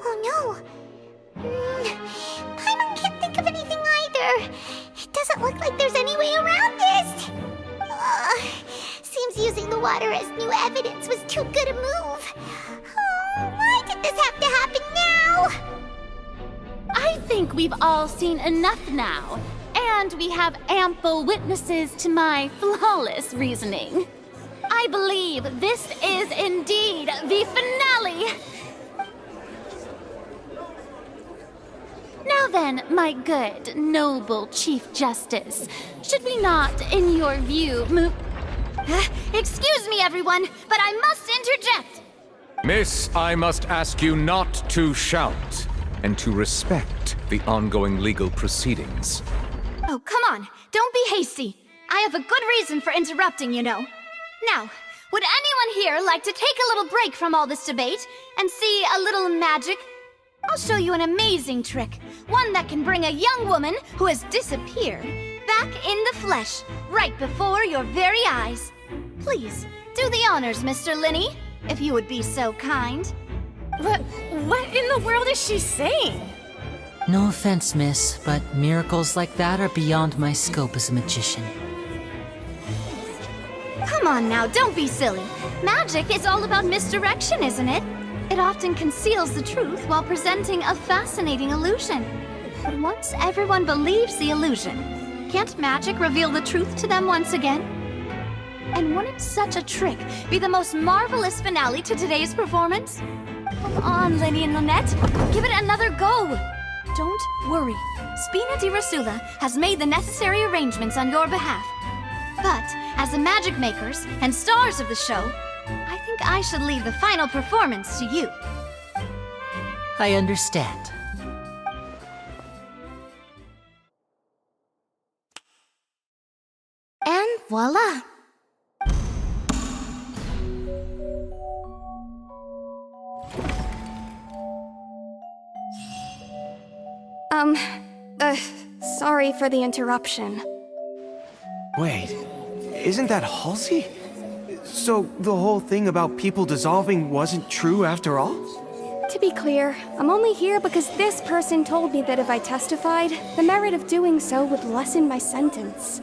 Oh no! Paimon can't think of anything either. It doesn't look like there's any way around this. Seems using the water as new evidence was too good a move. Oh, why did this have to happen now? I think we've all seen enough now, and we have ample witnesses to my flawless reasoning. I believe this is indeed the finale. Now then, my good, noble Chief Justice, should we not, in your view, move... Excuse me, everyone, but I must interject. Miss, I must ask you not to shout and to respect the ongoing legal proceedings. Oh, come on. Don't be hasty. I have a good reason for interrupting, you know. Now, would anyone here like to take a little break from all this debate and see a little magic? I'll show you an amazing trick. One that can bring a young woman who has disappeared back in the flesh, right before your very eyes. Please, do the honors, Mr. Linny, if you would be so kind. What in the world is she saying? No offense, miss, but miracles like that are beyond my scope as a magician. Come on now, don't be silly. Magic is all about misdirection, isn't it? It often conceals the truth while presenting a fascinating illusion. But once everyone believes the illusion, can't magic reveal the truth to them once again? And wouldn't such a trick be the most marvelous finale to today's performance? Come on, Lenny and Lynette, give it another go. Don't worry, Spina di Rasula has made the necessary arrangements on your behalf. But as the magic makers and stars of the show, I think I should leave the final performance to you. I understand. And voila! Sorry for the interruption. Wait, isn't that Halsey? So the whole thing about people dissolving wasn't true after all? To be clear, I'm only here because this person told me that if I testified, the merit of doing so would lessen my sentence.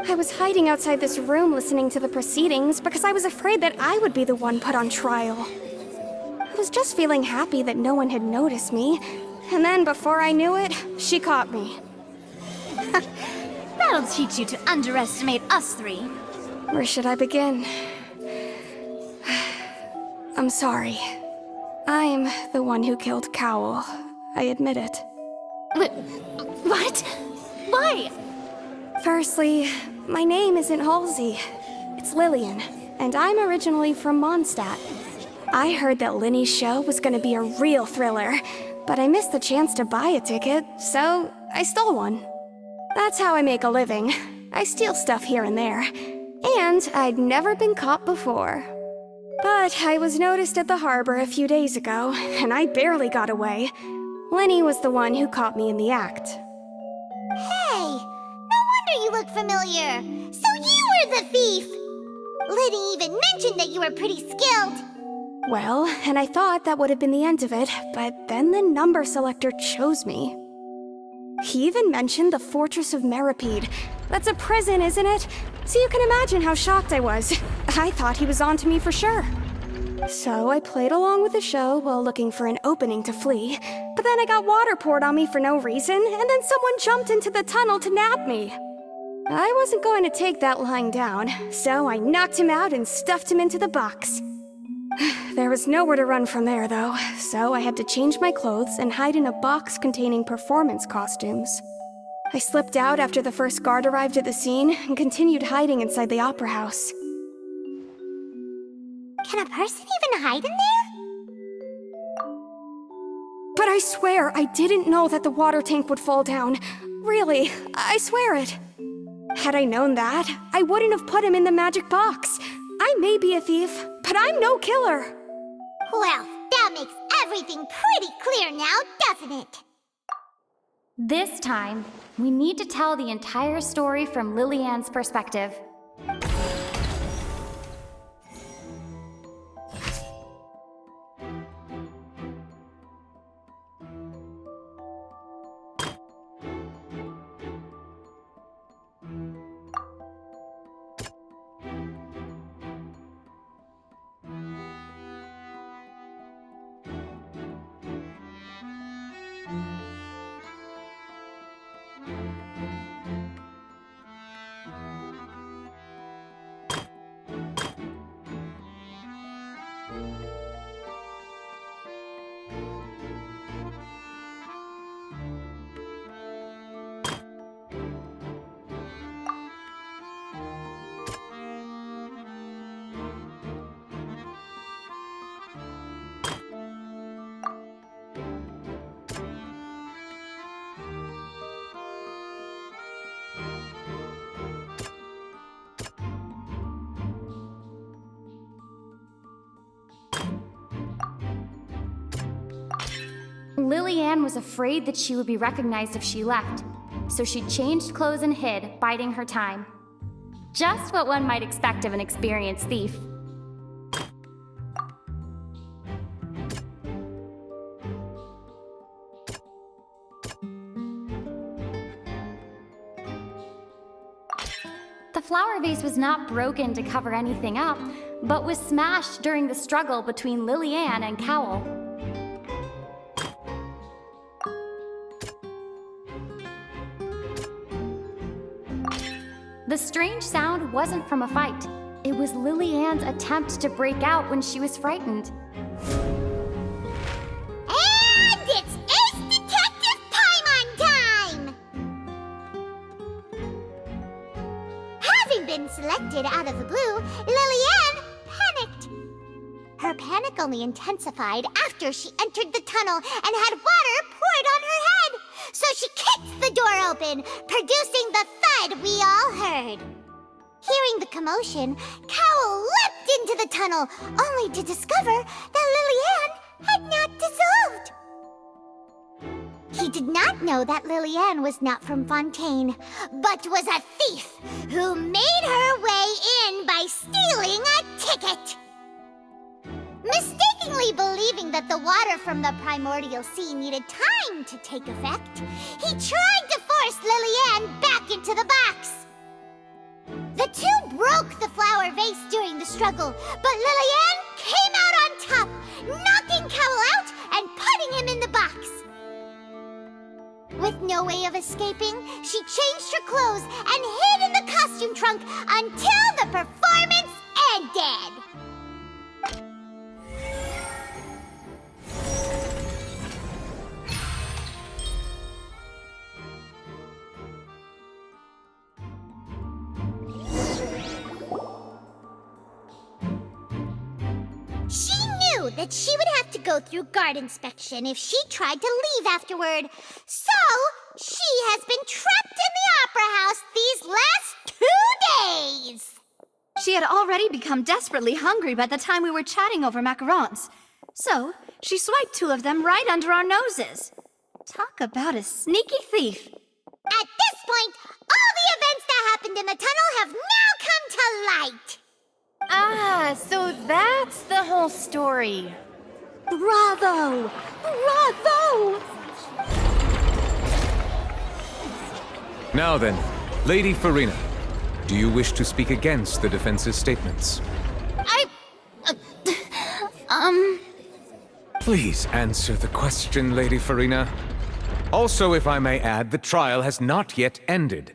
I was hiding outside this room listening to the proceedings because I was afraid that I would be the one put on trial. I was just feeling happy that no one had noticed me, and then before I knew it, she caught me. That'll teach you to underestimate us three. Where should I begin? I'm sorry. I'm the one who killed Cowell. I admit it. What? Why? Firstly, my name isn't Halsey. It's Lillian, and I'm originally from Mondstadt. I heard that Linny's show was gonna be a real thriller, but I missed the chance to buy a ticket, so I stole one. That's how I make a living. I steal stuff here and there. And I'd never been caught before. But I was noticed at the harbor a few days ago, and I barely got away. Lenny was the one who caught me in the act. Hey, no wonder you look familiar. So you were the thief! Liddy even mentioned that you were pretty skilled. Well, and I thought that would have been the end of it, but then the number selector chose me. He even mentioned the Fortress of Meripede. That's a prison, isn't it? So you can imagine how shocked I was. I thought he was on to me for sure. So I played along with the show while looking for an opening to flee, but then I got water poured on me for no reason, and then someone jumped into the tunnel to nab me. I wasn't going to take that lying down, so I knocked him out and stuffed him into the box. There was nowhere to run from there, though, so I had to change my clothes and hide in a box containing performance costumes. I slipped out after the first guard arrived at the scene and continued hiding inside the opera house. Can a person even hide in there? But I swear I didn't know that the water tank would fall down. Really, I swear it. Had I known that, I wouldn't have put him in the magic box. I may be a thief, but I'm no killer. Well, that makes everything pretty clear now, doesn't it? This time, we need to tell the entire story from Lillian's perspective. Lillian was afraid that she would be recognized if she left, so she changed clothes and hid, biding her time. Just what one might expect of an experienced thief. flower vase was not broken to cover anything up, but was smashed during the struggle between Lillian and Cowell. The strange sound wasn't from a fight. It was Lillian's attempt to break out when she was frightened. And it's Ace Detective Paimon time! Having been selected out of the blue, Lillian panicked. Her panic only intensified after she entered the tunnel and had water poured on her head. So she kicked the door open, producing the thud we all heard. Hearing the commotion, Cowell leapt into the tunnel, only to discover that Lillian had not dissolved. He did not know that Lillian was not from Fontaine, but was a thief who made her way in by stealing a ticket. Mistakenly believing that the water from the primordial sea needed time to take effect, he tried to force Lillian back into the box. The two broke the flower vase during the struggle, but Lillian came out on top, knocking Cowell out and putting him in the box. With no way of escaping, she changed her clothes and hid in the costume trunk until the performance ended. She knew that she would have to go through guard inspection if she tried to leave afterward. So, she has been trapped in the Opera House these last 2 days. She had already become desperately hungry by the time we were chatting over macarons. So, she swiped 2 of them right under our noses. Talk about a sneaky thief. At this point, all the events that happened in the tunnel have now come to light. Ah, so that's the whole story. Bravo! Bravo! Now then, Lady Farina, do you wish to speak against the defense's statements? Please answer the question, Lady Farina. Also, if I may add, the trial has not yet ended.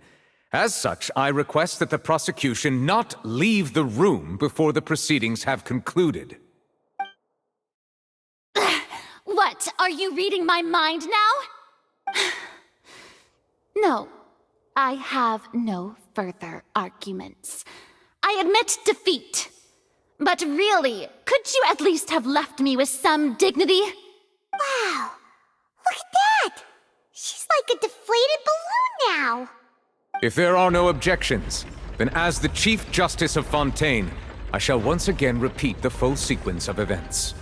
As such, I request that the prosecution not leave the room before the proceedings have concluded. What, are you reading my mind now? No, I have no further arguments. I admit defeat. But really, could you at least have left me with some dignity? Wow, look at that! She's like a deflated balloon now. If there are no objections, then as the Chief Justice of Fontaine, I shall once again repeat the full sequence of events.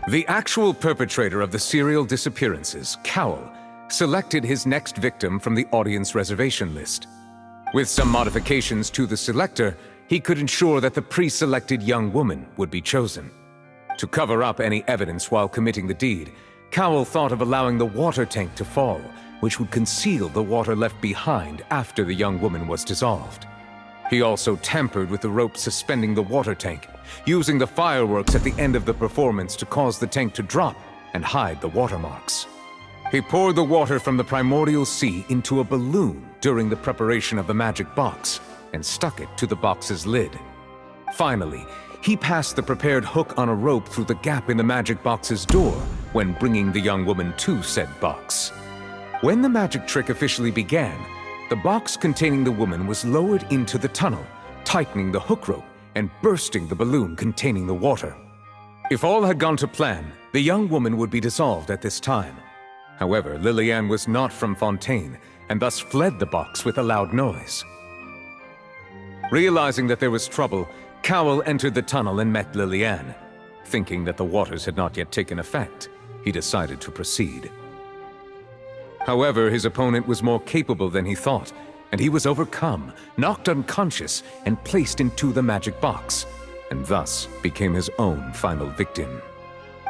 The actual perpetrator of the serial disappearances, Cowell, selected his next victim from the audience reservation list. With some modifications to the selector, he could ensure that the pre-selected young woman would be chosen. To cover up any evidence while committing the deed, Cowell thought of allowing the water tank to fall, which would conceal the water left behind after the young woman was dissolved. He also tampered with the rope suspending the water tank, using the fireworks at the end of the performance to cause the tank to drop and hide the watermarks. He poured the water from the primordial sea into a balloon during the preparation of the magic box and stuck it to the box's lid. Finally, he passed the prepared hook on a rope through the gap in the magic box's door when bringing the young woman to said box. When the magic trick officially began, the box containing the woman was lowered into the tunnel, tightening the hook rope and bursting the balloon containing the water. If all had gone to plan, the young woman would be dissolved at this time. However, Lillian was not from Fontaine and thus fled the box with a loud noise. Realizing that there was trouble, Cowell entered the tunnel and met Lillian. Thinking that the waters had not yet taken effect, he decided to proceed. However, his opponent was more capable than he thought, and he was overcome, knocked unconscious, and placed into the magic box, and thus became his own final victim.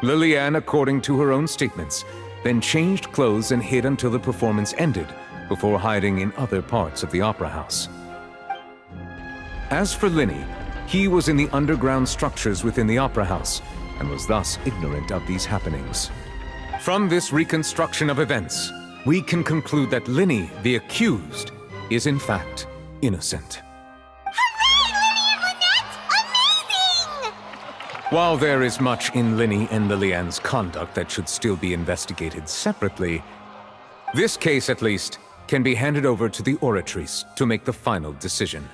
Lillian, according to her own statements, then changed clothes and hid until the performance ended, before hiding in other parts of the opera house. As for Linny, he was in the underground structures within the Opera House, and was thus ignorant of these happenings. From this reconstruction of events, we can conclude that Linny, the accused, is in fact innocent. While there is much in Linny and Lillian's conduct that should still be investigated separately, this case, at least, can be handed over to the Oratrice to make the final decision.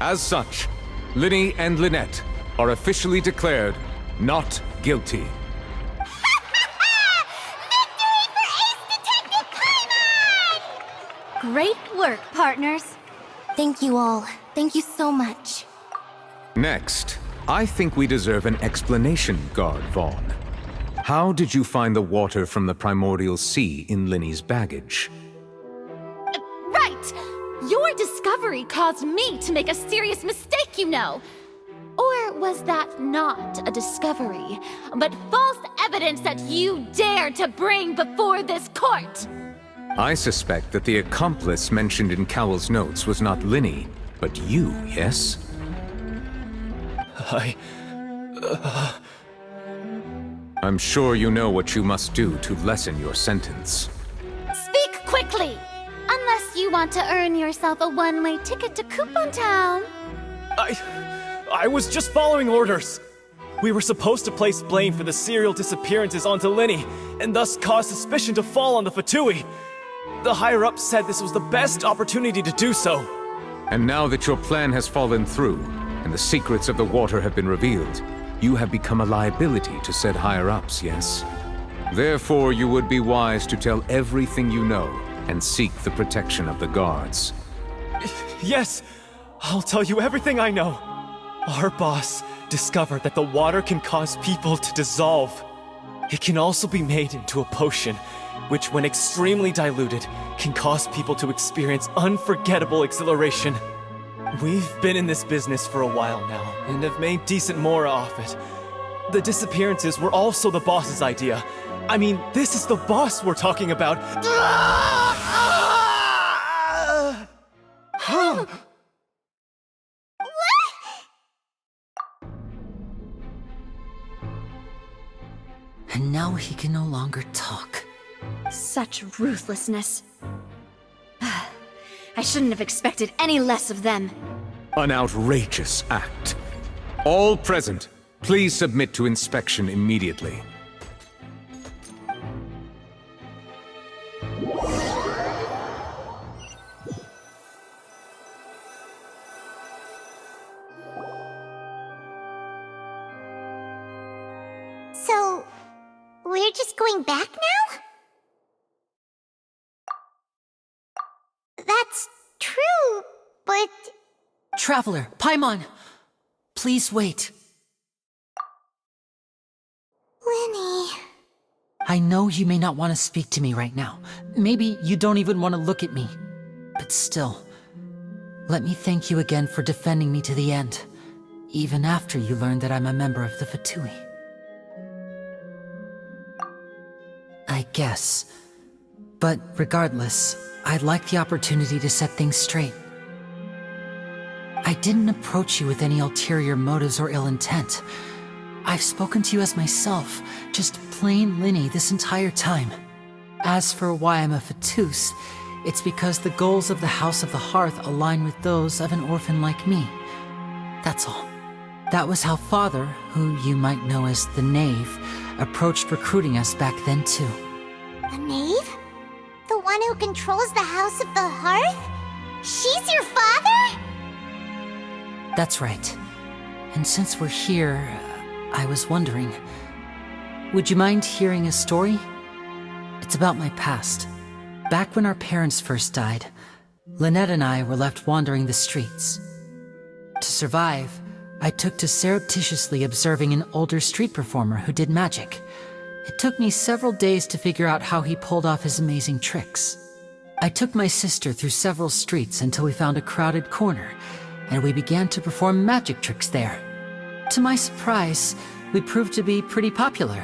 As such, Linny and Lynette are officially declared not guilty. Great work, partners. Thank you all. Thank you so much. Next, I think we deserve an explanation, Guard Vaughn. How did you find the water from the primordial sea in Linny's baggage? Right! Your discovery caused me to make a serious mistake, you know. Or was that not a discovery, but false evidence that you dared to bring before this court? I suspect that the accomplice mentioned in Cowell's notes was not Linny, but you, yes? I'm sure you know what you must do to lessen your sentence. Speak quickly! Unless you want to earn yourself a one-way ticket to Coupon Town. I was just following orders. We were supposed to place blame for the serial disappearances onto Linny, and thus cause suspicion to fall on the Fatui. The higher-ups said this was the best opportunity to do so. And now that your plan has fallen through, and the secrets of the water have been revealed, you have become a liability to said higher-ups, yes? Therefore, you would be wise to tell everything you know, and seek the protection of the guards. Yes, I'll tell you everything I know. Our boss discovered that the water can cause people to dissolve. It can also be made into a potion, which when extremely diluted, can cause people to experience unforgettable exhilaration. We've been in this business for a while now, and have made decent mora off it. The disappearances were also the boss's idea. I mean, this is the boss we're talking about. And now he can no longer talk. Such ruthlessness. I shouldn't have expected any less of them. An outrageous act. All present, please submit to inspection immediately. So, we're just going back now? That's true, but... Traveler, Paimon! Please wait. Linny... I know you may not want to speak to me right now. Maybe you don't even want to look at me. But still, let me thank you again for defending me to the end, even after you learned that I'm a member of the Fatui. I guess. But regardless, I'd like the opportunity to set things straight. I didn't approach you with any ulterior motives or ill intent. I've spoken to you as myself, just plain Linny this entire time. As for why I'm a Fatus, it's because the goals of the House of the Hearth align with those of an orphan like me. That's all. That was how Father, who you might know as the Knave, approached recruiting us back then too. The Knave? The one who controls the House of the Hearth? She's your father? That's right. And since we're here, I was wondering, would you mind hearing a story? It's about my past. Back when our parents first died, Lynette and I were left wandering the streets. To survive, I took to surreptitiously observing an older street performer who did magic. It took me several days to figure out how he pulled off his amazing tricks. I took my sister through several streets until we found a crowded corner, and we began to perform magic tricks there. To my surprise, we proved to be pretty popular,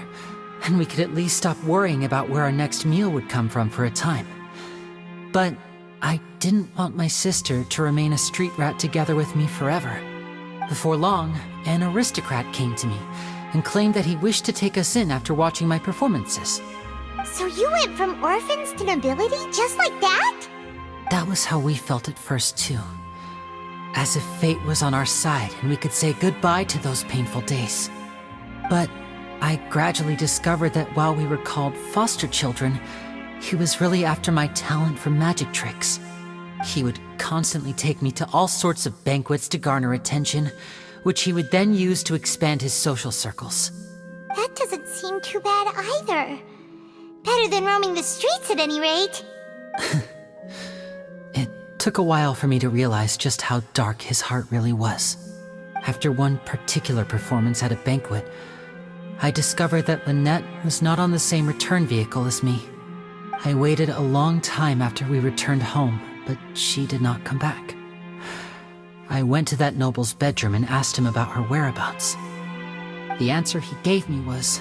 and we could at least stop worrying about where our next meal would come from for a time. But I didn't want my sister to remain a street rat together with me forever. Before long, an aristocrat came to me and claimed that he wished to take us in after watching my performances. So you went from orphans to nobility just like that? That was how we felt at first, too. As if fate was on our side and we could say goodbye to those painful days. But I gradually discovered that while we were called foster children, he was really after my talent for magic tricks. He would constantly take me to all sorts of banquets to garner attention, which he would then use to expand his social circles. That doesn't seem too bad either. Better than roaming the streets at any rate. It took a while for me to realize just how dark his heart really was. After one particular performance at a banquet, I discovered that Lynette was not on the same return vehicle as me. I waited a long time after we returned home, but she did not come back. I went to that noble's bedroom and asked him about her whereabouts. The answer he gave me was,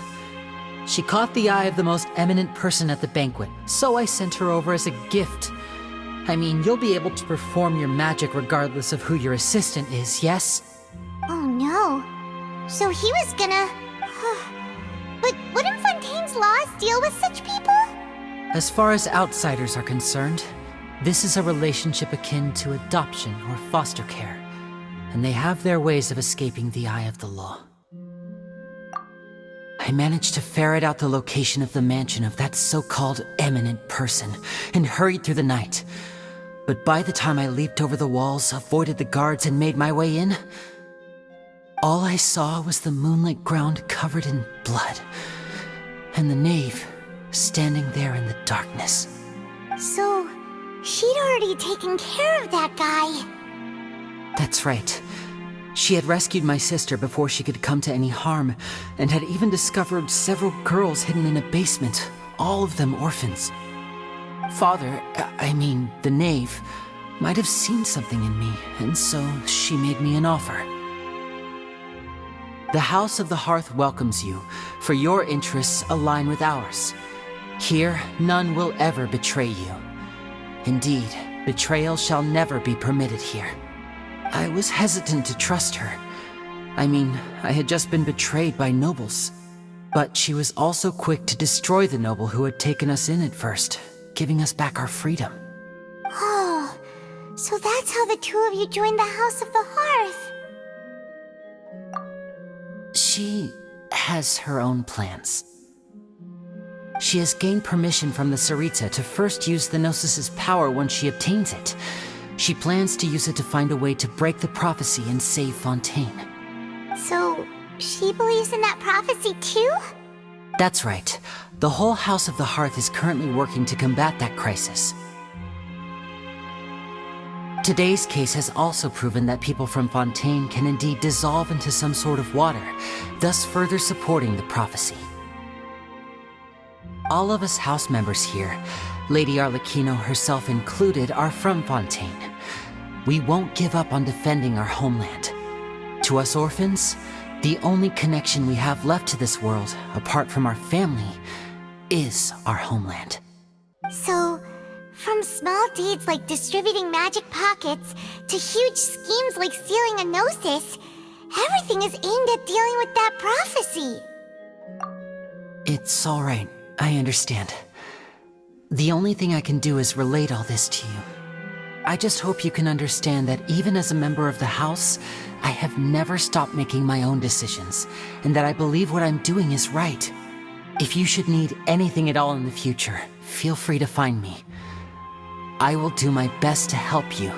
she caught the eye of the most eminent person at the banquet, so I sent her over as a gift. I mean, you'll be able to perform your magic regardless of who your assistant is, yes? Oh no. So he was gonna... But wouldn't Fontaine's laws deal with such people? As far as outsiders are concerned, this is a relationship akin to adoption or foster care, and they have their ways of escaping the eye of the law. I managed to ferret out the location of the mansion of that so-called eminent person and hurried through the night. But by the time I leaped over the walls, avoided the guards, and made my way in, all I saw was the moonlit ground covered in blood, and the knave standing there in the darkness. So, she'd already taken care of that guy. That's right. She had rescued my sister before she could come to any harm, and had even discovered several girls hidden in a basement, all of them orphans. Father, the knave, might have seen something in me, and so she made me an offer. The House of the Hearth welcomes you, for your interests align with ours. Here, none will ever betray you. Indeed, betrayal shall never be permitted here. I was hesitant to trust her. I had just been betrayed by nobles. But she was also quick to destroy the noble who had taken us in at first, giving us back our freedom. Oh, so that's how the two of you joined the House of the Hearth. She has her own plans. She has gained permission from the Tsaritsa to first use the Gnosis' power once she obtains it. She plans to use it to find a way to break the prophecy and save Fontaine. So, she believes in that prophecy too? That's right. The whole House of the Hearth is currently working to combat that crisis. Today's case has also proven that people from Fontaine can indeed dissolve into some sort of water, thus further supporting the prophecy. All of us house members here, Lady Arlecchino herself included, are from Fontaine. We won't give up on defending our homeland. To us orphans, the only connection we have left to this world, apart from our family, is our homeland. So, from small deeds like distributing magic pockets to huge schemes like stealing a Gnosis, everything is aimed at dealing with that prophecy. It's all right. I understand. The only thing I can do is relate all this to you. I just hope you can understand that even as a member of the House, I have never stopped making my own decisions, and that I believe what I'm doing is right. If you should need anything at all in the future, feel free to find me. I will do my best to help you,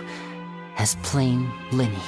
as plain Linny.